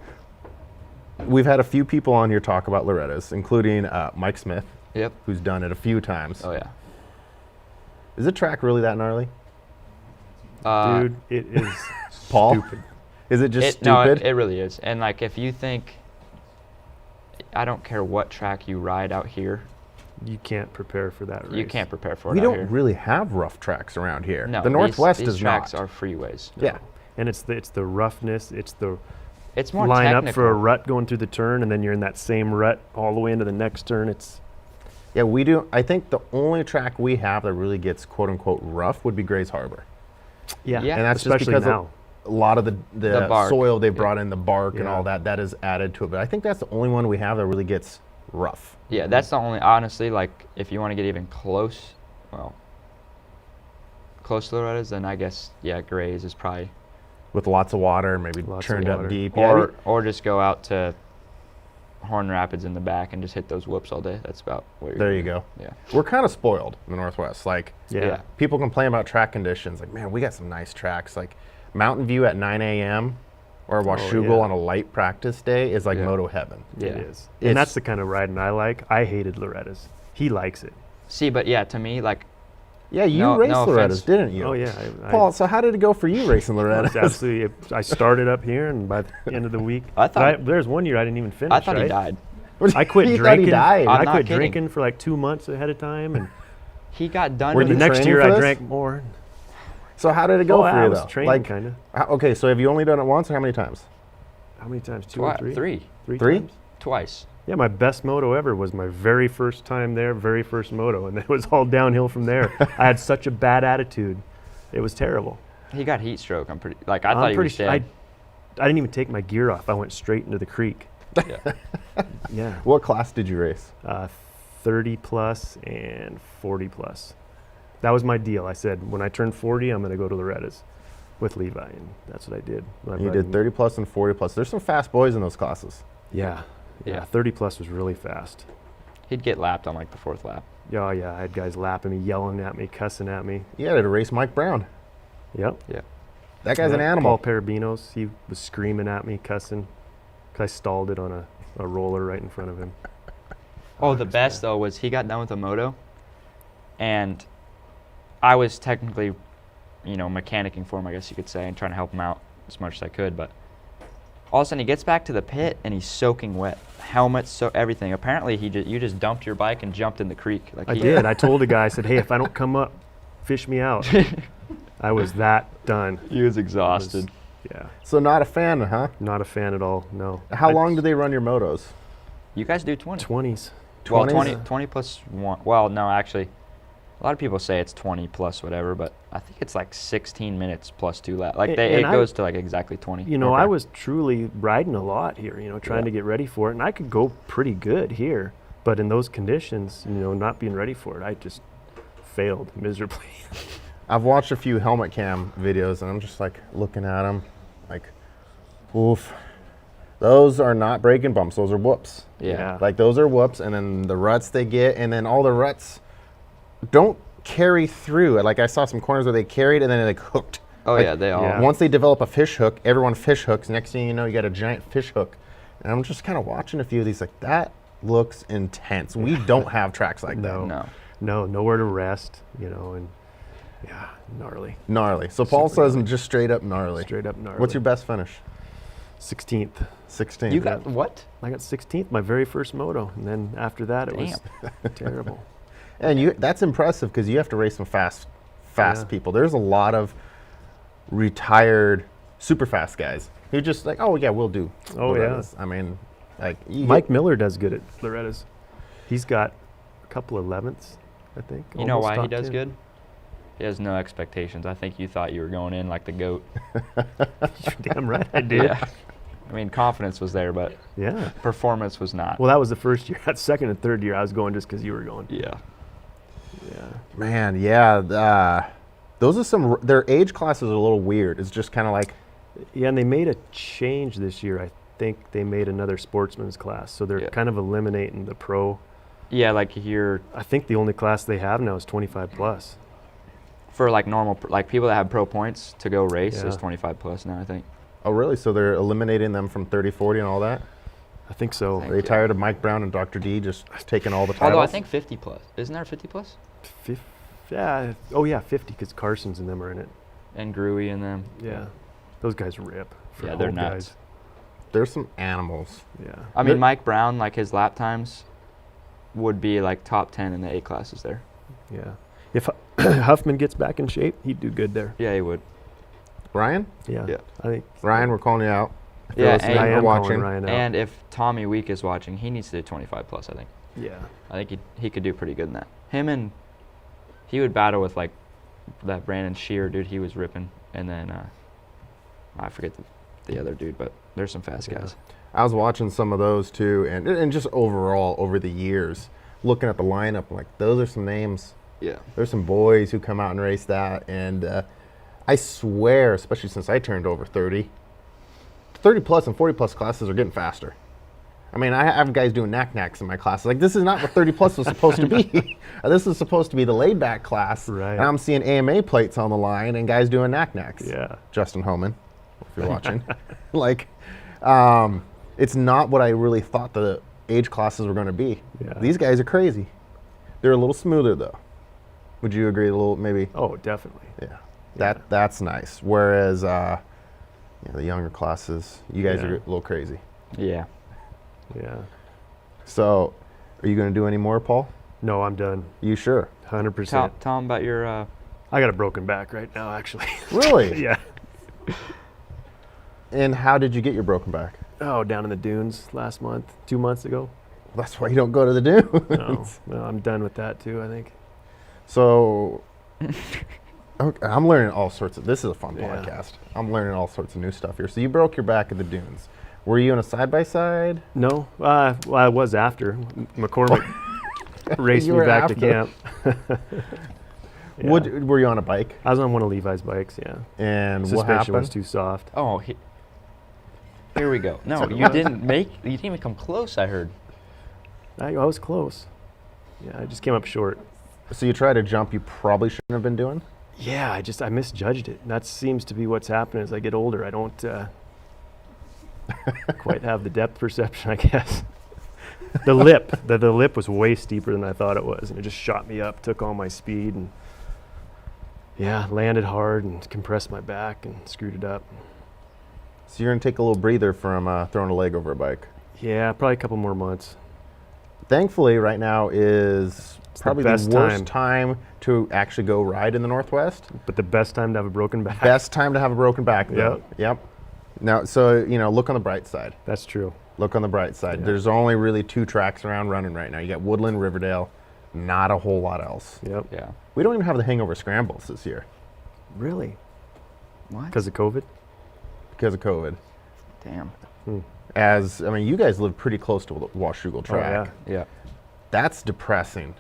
we've had a few people on here talk about Loretta's, including Mike Smith, Yep. who's done it a few times. Oh yeah. Is the track really that gnarly? Dude, it is Paul? stupid. Is it just No, stupid? it really is. And like, if you think, I don't care what track you ride out here, You can't prepare for that race. you can't prepare for it we out don't here. really have rough tracks around here. No, the Northwest these is tracks not. are freeways. Yeah. And it's the roughness, it's the It's more line technical. up for a rut going through the turn, and then you're in that same rut all the way into the next turn. Yeah, we do. I think the only track we have that really gets quote unquote rough would be Grays Harbor. Yeah. And that's just especially because now. a lot of the bark. soil they brought in, the bark and Yeah. all that is added to it. But I think that's the only one we have that really gets rough. Yeah, that's the only, honestly, like, if you want to get even close to Loretta's, then I guess, yeah, Grays is probably, With lots of water, maybe Lots of turned up water. deep. or just go out to Horn Rapids in the back and just hit those whoops all day. That's about what you're There gonna you do. go. Yeah. We're kind of spoiled in the Northwest. Like, Yeah. people complain about track conditions. Like, man, we got some nice tracks. Like, Mountain View at 9 a.m. or Washougal yeah. on a light practice day is like Yeah. moto heaven. It Yeah. is. It's- And that's the kind of riding I like. I hated Loretta's. He likes it. See, but yeah, to me, like, Yeah, you No- raced no Loretta's, offense. didn't you? Oh, yeah. Paul, so how did it go for you racing It's Loretta's? absolutely. I started up here, and by the end of the week, I thought- there's one year I didn't even finish. I thought right? he died. I quit You thought drinking. he died. I'm I not quit kidding. drinking for like 2 months ahead of time, and He got done Were with the you next training year for I this? drank more. So how did it go Oh, for I you, was though? training Like, kind of. okay, so have you only done it once, or how many times? How many times? Two or three? Three. Three Three? times? Twice. Yeah, my best moto ever was my very first time there, very first moto, and it was all downhill from there. I had such a bad attitude. It was terrible. He got heat stroke. I thought he was dead. I didn't even take my gear off. I went straight into the creek. Yeah. Yeah. What class did you race? 30 plus and 40 plus. That was my deal. I said, when I turn 40, I'm going to go to Loretta's with Levi, and that's what I did. You did 30 plus and 40 plus. There's some fast boys in those classes. Yeah. Yeah. 30 plus was really fast. He'd get lapped on like the 4th lap. Oh, yeah. I had guys lapping me, yelling at me, cussing at me. You had to race Mike Brown. Yep. Yeah. That guy's an animal. Paul Parabinos, he was screaming at me, cussing, because I stalled it on a roller right in front of him. Oh, the best, though, was he got done with a moto, and I was technically, mechanicking for him, I guess you could say, and trying to help him out as much as I could, but all of a sudden he gets back to the pit, and he's soaking wet. Helmet, everything. Apparently, you just dumped your bike and jumped in the creek. I did. I told the guy, I said, hey, if I don't come up, fish me out. I was that done. He was exhausted. Yeah. So not a fan, huh? Not a fan at all, no. How long do they run your motos? You guys do 20. 20s. Well, 20s? 20 plus 1. Well, no, actually, a lot of people say it's 20 plus whatever, but I think it's like 16 minutes plus 2 laps. Like it goes to like exactly 20. Okay. I was truly riding a lot here, trying to get ready for it, and I could go pretty good here, but in those conditions, not being ready for it, I just failed miserably. I've watched a few helmet cam videos, and I'm just like looking at them, like, oof. Those are not braking bumps; those are whoops. Yeah. Like those are whoops, and then the ruts they get, and then all the ruts don't carry through. Like I saw some corners where they carried and then they hooked. Oh like, yeah, they all. Yeah. Once they develop a fish hook, everyone fish hooks. Next thing you know, you got a giant fish hook. And I'm just kind of watching a few of these, like that looks intense. We don't have tracks like that. No. Nowhere to rest, and yeah, gnarly. Gnarly. So Paul Super says gnarly. just straight up gnarly. Straight up gnarly. What's your best finish? 16th. 16. You got what? I got 16th, my very first moto, and then after that it was terrible. And that's impressive because you have to race some fast Yeah. people. There's a lot of retired super fast guys who just like, oh yeah, we'll do. Oh, Loretta's. I mean, like Mike Miller does good at Loretta's. He's got a couple 11ths, I think. You know almost why he top does 10. good? He has no expectations. I think you thought you were going in like the GOAT. You're damn right I did. Yeah. I mean, confidence was there, but Yeah. performance was not. Well, that was the first year. That second and third year, I was going just because you were going. Yeah. Yeah. Man, yeah. Those are some. Their age classes are a little weird. It's just kind of like. Yeah, and they made a change this year. I think they made another sportsman's class, so they're Yeah. kind of eliminating the pro. Yeah, like you're I think the only class they have now is 25 plus. for like normal, like people that have pro points to go race is Yeah. 25 plus now, I think. Oh really? So they're eliminating them from 30, 40, and all that. I think so. Thank Are you you. tired of Mike Brown and Dr. D just taking all the titles? Although I think 50 plus. Isn't there 50 plus? Yeah. Oh yeah, 50 because Carson's and them are in it. And Gruey and them. Yeah. Those guys rip. For Yeah, they're old nuts. guys. There's some animals. Yeah. I mean, They're- Mike Brown, like his lap times would be like top 10 in the A classes there. Yeah. If Huffman gets back in shape, he'd do good there. Yeah, he would. Ryan? Yeah. Yeah. I think. Ryan, we're calling you out. If you're Yeah, listening and- I or am watching. calling Ryan out. And if Tommy Week is watching, he needs to do 25 plus, I think. Yeah. I think he could do pretty good in that. He would battle with like that Brandon Shear dude he was ripping, and then I forget the other dude, but there's some fast Yeah. guys. I was watching some of those too, and just overall over the years, looking at the lineup, I'm like those are some names. Yeah. There's some boys who come out and race that, and I swear, especially since I turned over 30 plus and 40 plus classes are getting faster. I mean, I have guys doing knack-knacks in my classes. Like, this is not what 30 plus was supposed to be. This is supposed to be the laid-back class. Right. And I'm seeing AMA plates on the line and guys doing knack-knacks. Yeah. Justin Homan, if you're watching. Like, it's not what I really thought the age classes were going to be. Yeah. These guys are crazy. They're a little smoother, though. Would you agree a little, maybe? Oh, definitely. Yeah. That's nice. Whereas the younger classes, you guys are a little crazy. Yeah. Yeah. So, are you going to do any more, Paul? No, I'm done. You sure? 100%. Tell him about your. I got a broken back right now, actually. Really? Yeah. And how did you get your broken back? Oh, down in the dunes last month, 2 months ago. That's why you don't go to the dunes. No, I'm done with that too, I think. So, okay, I'm learning all sorts of. This is a fun Yeah. podcast. I'm learning all sorts of new stuff here. So you broke your back at the dunes. Were you in a side by side? No, well, I was after. McCormick raced You me were back to after. camp. Yeah. Were you on a bike? I was on one of Levi's bikes, yeah. And what Suspension happened? was too soft. Oh, here we go. No, So you didn't even come close, I heard. I was close. Yeah, I just came up short. So you tried a jump you probably shouldn't have been doing? Yeah, I misjudged it. That seems to be what's happening as I get older. I don't quite have the depth perception, I guess. The lip was way steeper than I thought it was, and it just shot me up, took all my speed, and yeah, landed hard and compressed my back and screwed it up. So you're going to take a little breather from throwing a leg over a bike. Yeah, probably a couple more months. Thankfully, right now is It's probably the the best worst time. time to actually go ride in the Northwest. But the best time to have a broken back. Best time to have a broken back, though. Yep. Now, so, look on the bright side. That's true. Look on the bright side. Yeah. There's only really 2 tracks around running right now. You got Woodland, Riverdale, not a whole lot else. Yep. Yeah. We don't even have the hangover scrambles this year Really? What? Because of COVID? because of COVID. Damn. You guys live pretty close to the Washougal track. yeah. Yeah. That's depressing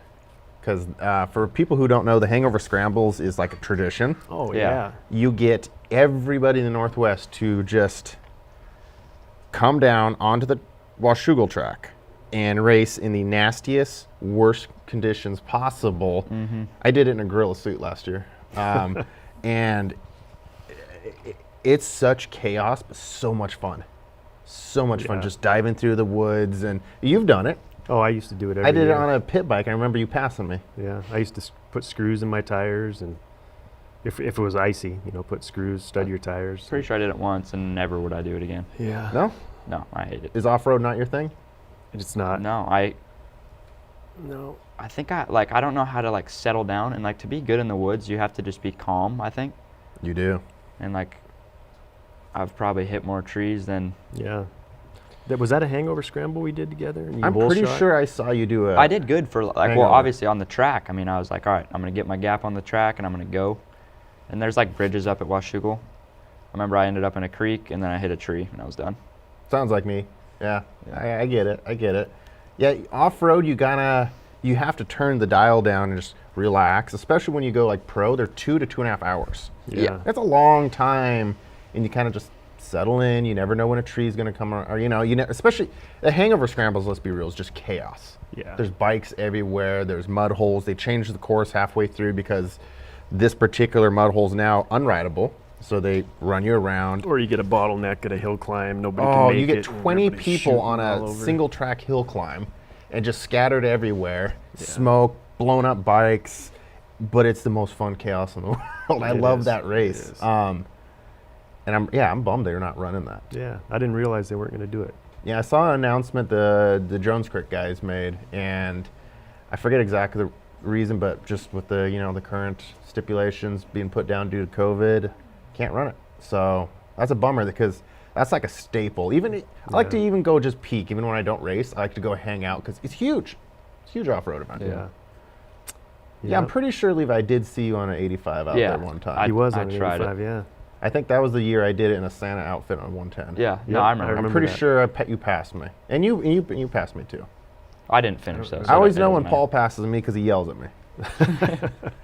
because for people who don't know, the hangover scrambles is like a tradition. Oh, Yeah. yeah. You get everybody in the Northwest to just come down onto the Washougal track and race in the nastiest, worst conditions possible. Mm-hmm. I did it in a gorilla suit last year. And it's such chaos, but so much fun. So much fun Yeah. just diving through the woods. And you've done it. Oh, I used to do it every I did year. it on a pit bike. I remember you passing me. Yeah, I used to put screws in my tires, and if it was icy, put screws, stud your tires. Pretty sure I did it once, and never would I do it again. Yeah. No? No, I hate it. Is off-road not your thing? It's not. No, I No. think I don't know how to settle down, and to be good in the woods, you have to just be calm, I think. You do. And I've probably hit more trees than Yeah. Was that a hangover scramble we did together? And you I'm hole pretty shot? sure I saw you do a... I did good for hangover. obviously on the track. I mean, I was like, all right, I'm gonna get my gap on the track and I'm gonna go. And there's bridges up at Washougal. I remember I ended up in a creek and then I hit a tree and I was done. Sounds like me. Yeah, Yeah. I get it. Yeah, off-road, you have to turn the dial down and just relax, especially when you go pro. They're 2 to 2.5 hours. Yeah. That's a long time, and you kind of just settle in. You never know when a tree's going to come, or especially the hangover scrambles. Let's be real, is just chaos. Yeah. There's bikes everywhere. There's mud holes. They changed the course halfway through because this particular mud hole's now unrideable, so they run you around. Or you get a bottleneck at a hill climb. Nobody can Oh, make you get it, and 20 everybody's people shooting on all a over. single track hill climb and just scattered everywhere. Yeah. Smoke, blown up bikes, but it's the most fun chaos in the world. I It love is. that race. It is. And I'm bummed they're not running that. Yeah, I didn't realize they weren't going to do it. Yeah, I saw an announcement the Jones Creek guys made, and I forget exactly the reason, but just with the the current stipulations being put down due to COVID, can't run it. So that's a bummer because that's like a staple. Even I like to Yeah. even go just peak, even when I don't race. I like to go hang out because it's huge. It's a huge off-road event. Yeah. Yeah, I'm pretty sure, Levi, I did see you on an 85 out Yeah, there one time. He was I on an tried it. 85, yeah. I think that was the year I did it in a Santa outfit on 110. Yeah, no, Yep, I I remember. remember I'm pretty that. sure you passed me, and you passed me too. I didn't finish those. I always know when Paul passes me because he yells at me.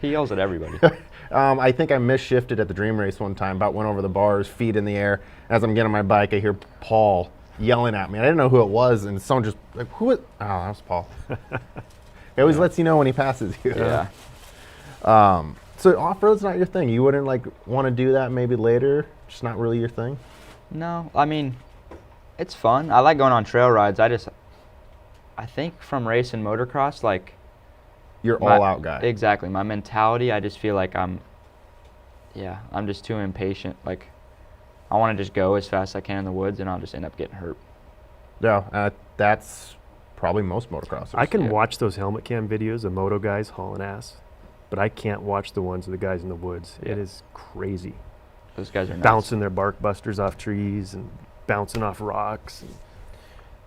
He yells at everybody. I think I misshifted at the Dream Race one time, about went over the bars, feet in the air. As I'm getting on my bike, I hear Paul yelling at me. I didn't know who it was, and someone just who it? Oh, that was Paul. He always lets you know when he passes you. Yeah. So off-road's not your thing. You wouldn't want to do that maybe later. Just not really your thing. No, I mean, it's fun. I like going on trail rides. I think from racing motocross, You're My- all-out guy. exactly, my mentality, I just feel like I'm just too impatient. I want to just go as fast as I can in the woods, and I'll just end up getting hurt. Yeah, that's probably most motocrossers. I can Yeah. watch those helmet cam videos of moto guys hauling ass, but I can't watch the ones of the guys in the woods. It Yeah. is crazy. Those guys are nuts. Bouncing their bark busters off trees and bouncing off rocks.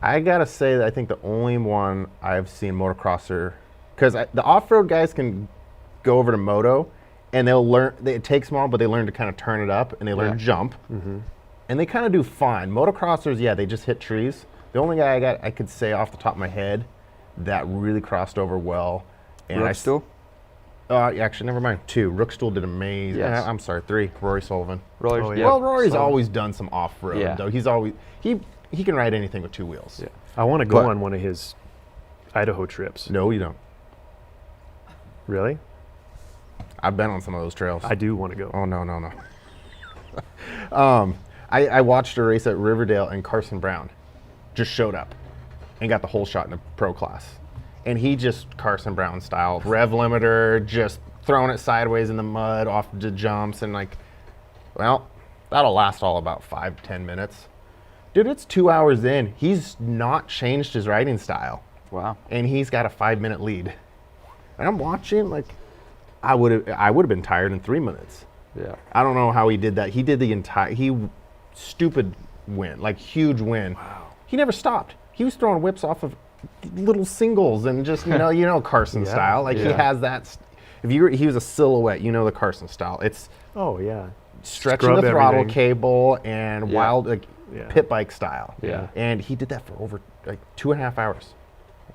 I gotta say that I think the only one I've seen motocrosser, because the off-road guys can go over to Moto, and they'll learn. It takes them all, but they learn to kind of turn it up, and they learn to jump, and they kind of do fine. Motocrossers, yeah, they just hit trees. The only guy I could say off the top of my head that really crossed over well, and Rookstool? Actually, never mind. 2. Rookstool did amazing. Yes. I'm sorry, 3. Rory Sullivan. Rollers, Oh, yeah. yeah. Well, Rory's Sullivan. always done some off-road Yeah. though. He's always he can ride anything with 2 wheels. Yeah. I want to go But- on one of his Idaho trips. No, you don't. Really? I've been on some of those trails. I do want to go. Oh no. I watched a race at Riverdale, and Carson Brown just showed up and got the whole shot in the pro class, and he just Carson Brown style rev limiter, just throwing it sideways in the mud off the jumps, and like, well, that'll last all about 5-10 minutes. Dude, it's 2 hours in. He's not changed his riding style, Wow. and he's got a 5-minute lead. And I'm watching, like, I would have been tired in 3 minutes. Yeah. I don't know how he did that. He did the entire, stupid win, like huge win. Wow. He never stopped. He was throwing whips off of little singles and just, you know Carson Yeah. style. Like he Yeah. has that, he was a silhouette, you know the Carson style. It's Oh yeah. stretching Scrub the throttle everything. cable and Yeah. wild, like Yeah. pit bike style. Yeah. And he did that for over like 2.5 hours.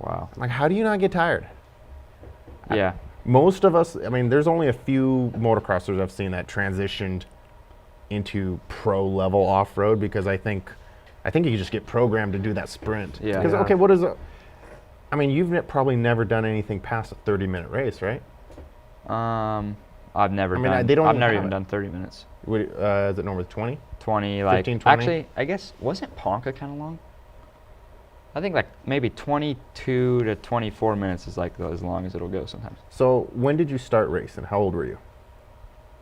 Wow. I'm like, how do you not get tired? Yeah. Most of us, I mean, there's only a few motocrossers I've seen that transitioned into pro level off road, because I think you just get programmed to do that sprint. Yeah. Because Yeah. okay, I mean, you've probably never done anything past a 30-minute race, right? I've never I mean, done. they don't I've even never have even it. done 30 minutes. Is it normally 20? 20, like 15, 20? actually, I guess wasn't Ponca kind of long? I think like maybe 22 to 24 minutes is like as long as it'll go sometimes. So when did you start racing? How old were you?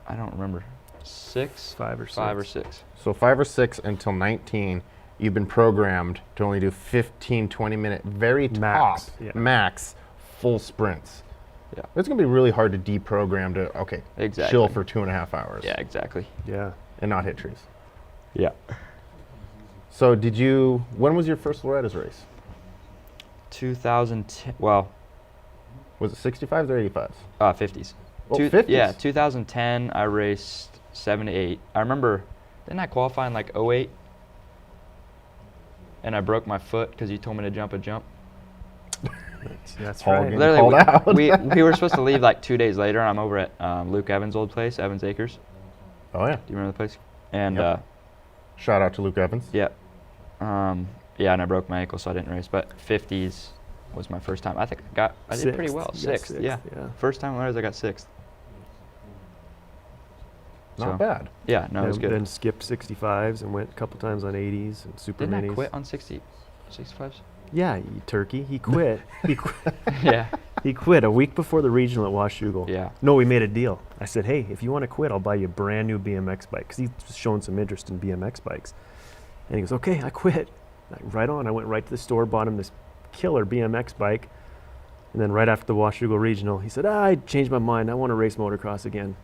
I don't remember. 6, 5 or 6. 5 or 6. So 5 or 6 until 19, you've been programmed to only do 15, 20-minute, very Max, top, yeah. max, full sprints. Yeah. It's going to be really hard to deprogram to, okay, Exactly. chill for 2.5 hours Yeah, exactly. Yeah. and not hit trees. Yeah. So when was your first Loretta's race? 2010. Well, Was it 65s or 85s? 50s. Oh, 50s? Yeah, 2010. I raced 7 to 8. I remember. Didn't I qualify in like 08? And I broke my foot because you told me to jump a jump. That's Paul right. getting Literally, called out. we were supposed to leave like 2 days later. And I'm over at Luke Evans' old place, Evans Acres. Oh, yeah. Do you remember the place? And Yep. Shout out to Luke Evans. yeah, yeah, and I broke my ankle, so I didn't race. But 50s was my first time. I think I did pretty well. You got Sixth, yeah. Yeah. First time I got 6th. Not So, bad. Yeah, no, it was good. Then skipped 65s and went a couple times on 80s and super Didn't minis. I quit on 65s? Yeah, you turkey. He quit. he quit. Yeah, He quit a week before the regional at Washougal. yeah. No, we made a deal. I said, hey, if you want to quit, I'll buy you a brand new BMX bike, because he's shown some interest in BMX bikes. And he goes, okay, I quit. Right on. I went right to the store, bought him this killer BMX bike. And then right after the Washougal regional, he said, I changed my mind. I want to race motocross again.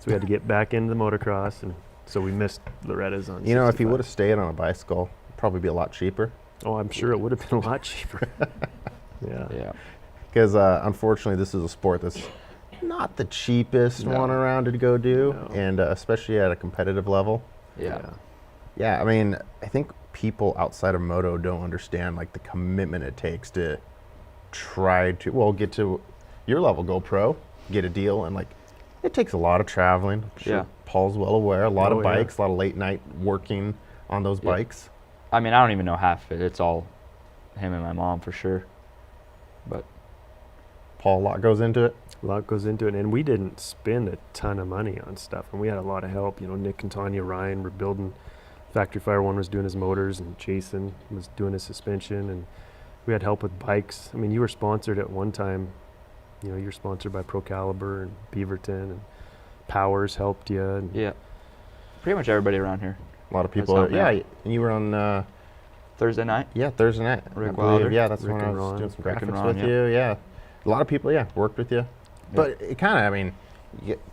So we had to get back into the motocross, and so we missed Loretta's on. You know, if he 65. would have stayed on a bicycle, it'd probably be a lot cheaper. Oh, I'm sure it would have been a lot cheaper. Yeah. Yeah. Because unfortunately, this is a sport that's not the cheapest No. one around to go do, No. and especially at a competitive level. Yeah. Yeah, I mean, I think people outside of Moto don't understand like the commitment it takes to try to get to your level, go pro, get a deal, and like it takes a lot of traveling. I'm sure Yeah. Paul's well aware. A lot Oh, of yeah. bikes, a lot of late night working on those Yeah. bikes. I mean, I don't even know half of it. It's all him and my mom for sure. But Paul, a lot goes into it. A lot goes into it, and we didn't spend a ton of money on stuff, and we had a lot of help. You know, Nick and Tanya Ryan were building. Factory Fire One was doing his motors, and Jason was doing his suspension, and we had help with bikes. I mean, you were sponsored at one time. You know, you're sponsored by Pro Caliber and Beaverton, and Powers helped you. And yeah, pretty much everybody around here. A lot of That's people. helped me Yeah, out. and you were on. Thursday night. Thursday night. I Rick believe. Wilder. Yeah, that's Rick when I and was Ron. doing some Rick and graphics Ron, with yeah. you. Yeah, a lot of people. Yeah, worked with you. But it kind of, I mean,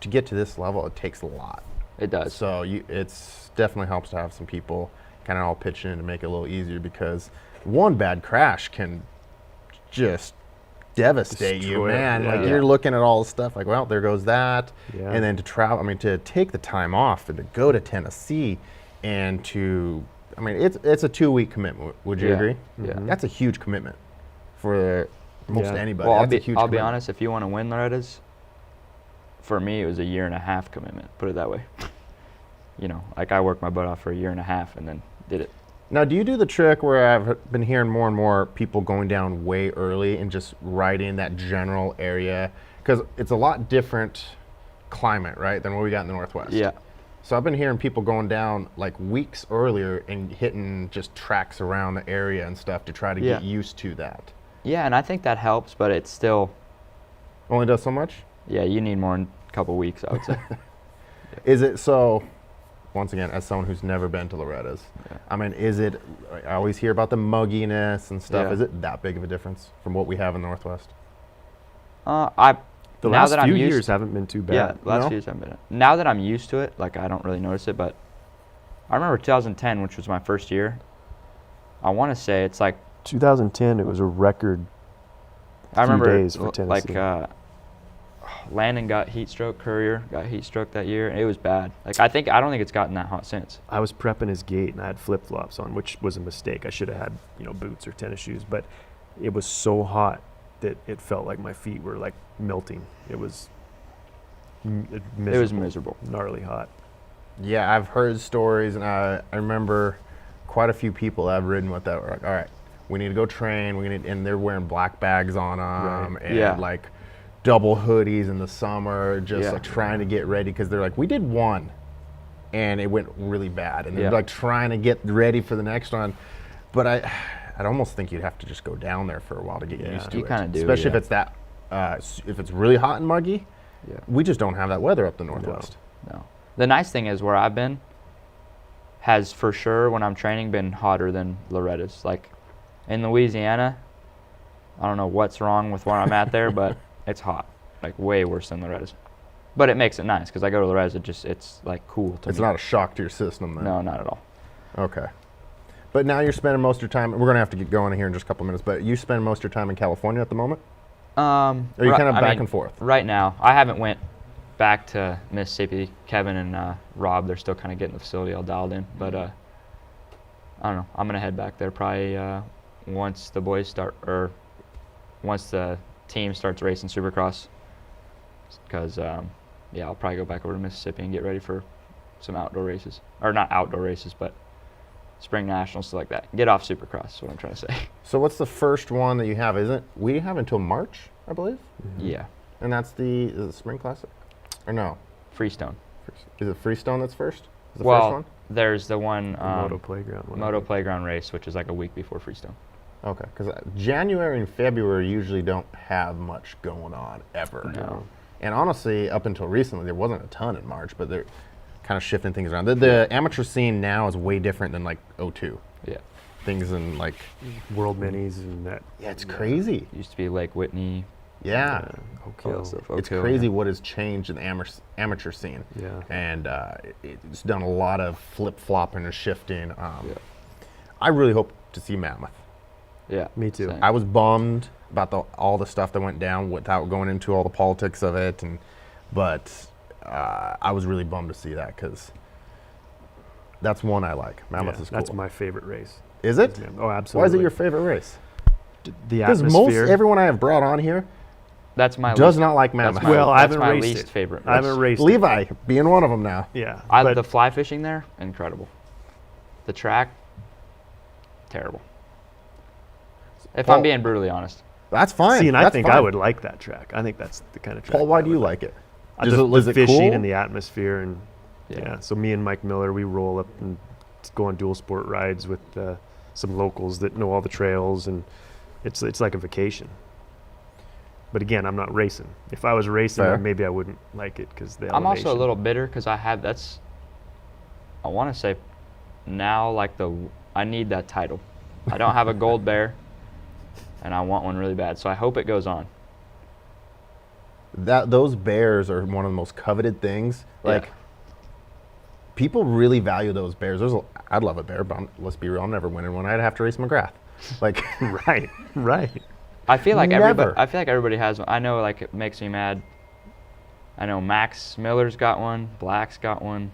to get to this level, it takes a lot. It does. So it's definitely helps to have some people kind of all pitching in to make it a little easier, because one bad crash can just devastate you, Destroy it, man. Like yeah. you're looking at all the stuff like, well, there goes that. Yeah. And then to travel, I mean, to take the time off and to go to Tennessee and to, I mean, it's a 2-week commitment. Would you Yeah. agree? Yeah. That's a huge commitment for most Yeah. anybody. Well, That's a huge I'll be commitment. honest. If you want to win Loretta's, for me it was a 1.5-year commitment. Put it that way. You know, like I worked my butt off for 1.5 years and then did it. Now, do you do the trick where I've been hearing more and more people going down way early and just riding that general area? Because it's a lot different climate, right, than what we got in the Northwest. Yeah. So I've been hearing people going down like weeks earlier and hitting just tracks around the area and stuff to try to Yeah. get used to that. Yeah, and I think that helps, but it's still, Only does so much? yeah, you need more than a couple weeks, I would say. Is it so? Once again, as someone who's never been to Loretta's, Yeah. I mean, is it? I always hear about the mugginess and stuff. Yeah. Is it that big of a difference from what we have in the Northwest? The now last that I'm few used- years haven't been too bad. Yeah, last No? few years haven't been. Now that I'm used to it, like I don't really notice it, but I remember 2010, which was my first year. I want to say it's like 2010, it was a record. I few remember days for like Tennessee. Landon got heat stroke, Courier got heat stroke that year, and it was bad. Like I don't think it's gotten that hot since. I was prepping his gate and I had flip flops on, which was a mistake. I should have had boots or tennis shoes, but it was so hot that it felt like my feet were like melting. It was miserable. It was miserable. Gnarly hot. Yeah, I've heard stories, and I remember quite a few people I've ridden with that were like, all right, we need to go train. And they're wearing black bags on them and Yeah. like double hoodies in the summer, just Yeah. like trying to get ready, because they're like, we did one and it went really bad. And they're Yeah. like trying to get ready for the next one. But I'd almost think you'd have to just go down there for a while to get Yeah. used to You it. kinda do, Especially yeah. if it's that, if it's really hot and muggy. Yeah. We just don't have that weather up the Northwest. No. The nice thing is where I've been has for sure when I'm training been hotter than Loretta's. Like in Louisiana, I don't know what's wrong with where I'm at there, but it's hot, like way worse than Loretta's. But it makes it nice because I go to Loretta's, it's like cool to It's me. not a shock to your system then. No, not at all. Okay. But now you're spending most of your time, we're going to have to get going here in just a couple minutes, but you spend most of your time in California at the moment? Are you kind of back and forth? Right now, I haven't went back to Mississippi. Kevin and Rob, they're still kind of getting the facility all dialed in. But I don't know. I'm gonna head back there probably once the boys start, or once the team starts racing Supercross. Because yeah, I'll probably go back over to Mississippi and get ready for some outdoor races, or not outdoor races, but spring nationals, stuff like that. Get off Supercross. Is what I'm trying to say. So what's the first one that you have? We have until March, I believe? Yeah, And that's is it Spring Classic? Or no? Freestone. Is it Freestone that's first? Is the Well, first one? there's the one The Moto Playground. one, I Moto think. Playground race, which is like a week before Freestone. Okay, because January and February usually don't have much going on ever. No. And honestly, up until recently, there wasn't a ton in March, but they're kind of shifting things around. The amateur scene now is way different than like 02. Yeah. Things in like, World Minis and that. yeah, it's crazy. Used to be Lake Whitney. Yeah. All Oak that stuff. It's Oak Hill, crazy yeah. what has changed in the amateur scene. Yeah. And it's done a lot of flip-flopping and shifting. Yeah. I really hope to see Mammoth. Yeah. Me too. Same. I was bummed about all the stuff that went down without going into all the politics of it, but I was really bummed to see that, because that's one I like. Mammoth Yeah, is cool. That's my favorite race. Is it? Oh, absolutely. Why is it your favorite race? The Because atmosphere? everyone I have brought on here That's my does least, not like that's Mammoth. my, Well, I that's haven't my raced least it. favorite. I haven't raced it. Levi being one of them now. Yeah. but The fly fishing there, incredible. The track, terrible. If Paul- I'm being brutally honest. That's fine. see, and I That's think fine. I would like that track. I think that's the kind of track. Paul, why I do would you like it? The, Is the it fishing cool? and the atmosphere, and Yeah. yeah. So me and Mike Miller, we roll up and go on dual sport rides with some locals that know all the trails, and it's like a vacation. But again, I'm not racing. If I was racing, Fair. then maybe I wouldn't like it because the I'm also a elevation. little bitter because I want to say now, like I need that title. I don't have a gold bear, and I want one really bad. So I hope it goes on. Those bears are one of the most coveted things. Yeah. Like, people really value those bears. I'd love a bear, but let's be real, I'm never winning one. I'd have to race McGrath. Like, Right. I feel like Never. everybody has one. I know, like, it makes me mad. I know Max Miller's got one. Black's got one.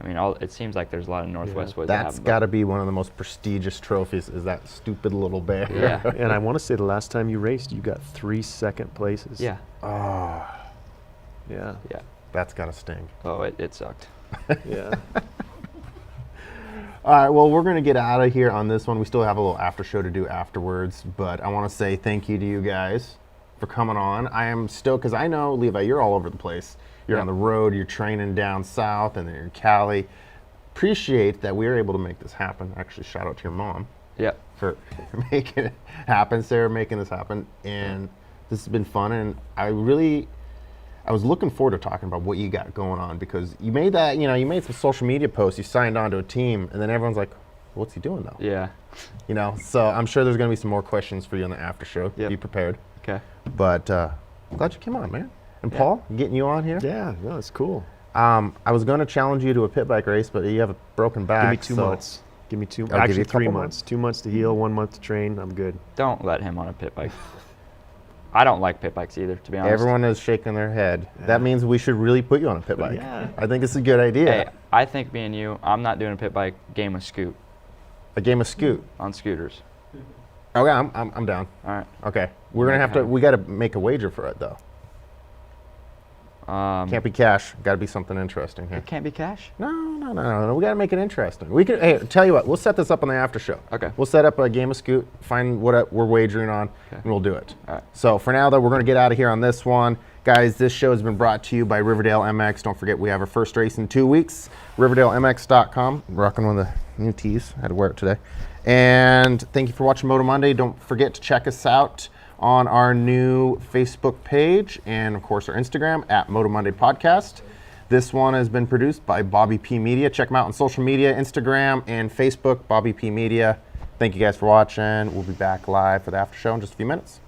I mean, it seems like there's a lot of Northwest boys that have that's them, got to be one of the most prestigious trophies. Is that stupid little bear? Yeah. And I want to say the last time you raced, you got 3 second places. Yeah. Oh, Yeah. Yeah. that's gotta sting. Oh, it sucked. Yeah. All right, well, we're going to get out of here on this one. We still have a little after show to do afterwards, but I want to say thank you to you guys for coming on. I am stoked because I know, Levi, you're all over the place. You're Yeah. on the road, you're training down south, and then you're in Cali. Appreciate that we were able to make this happen. Actually, shout out to your mom Yeah. for making it happen, Sarah, making this happen. And this has been fun, and I was looking forward to talking about what you got going on, because you made that, you made some social media posts, you signed on to a team, and then everyone's like, what's he doing though? Yeah. So I'm sure there's going to be some more questions for you on the after show. Yep. Be prepared. Okay. But I'm glad you came on, man. And Yeah. Paul, getting you on here. Yeah. No, it's cool. I was going to challenge you to a pit bike race, but you have a broken back. Give me 2 so- months. Give me 2. I'll give Actually, you a 3 couple months. 2 months to heal, 1 month to train. I'm good. Don't let him on a pit bike. I don't like pit bikes either, to be honest. Everyone is shaking their head. Yeah. That means we should really put you on a pit bike. Yeah. I think it's a good idea. Hey, I think me and you, I'm not doing a pit bike game of scoot A game of scoot. on scooters. Okay, I'm down. All right. Okay, we're gonna have to. We got to make a wager for it though. Can't be cash. Got to be something interesting here. It can't be cash. No. We got to make it interesting. We can. Hey, tell you what. We'll set this up on the after show. Okay. We'll set up a game of scoot. Find what we're wagering on, Okay. and we'll do it. All right. So for now, though, we're gonna get out of here on this one, guys. This show has been brought to you by Riverdale MX. Don't forget, we have our first race in 2 weeks. RiverdaleMX.com. Rocking one of the new tees. I had to wear it today. And thank you for watching Moto Monday. Don't forget to check us out on our new Facebook page and, of course, our Instagram at Moto Monday Podcast. This one has been produced by Bobby P Media. Check them out on social media, Instagram and Facebook, Bobby P Media. Thank you guys for watching. We'll be back live for the after show in just a few minutes.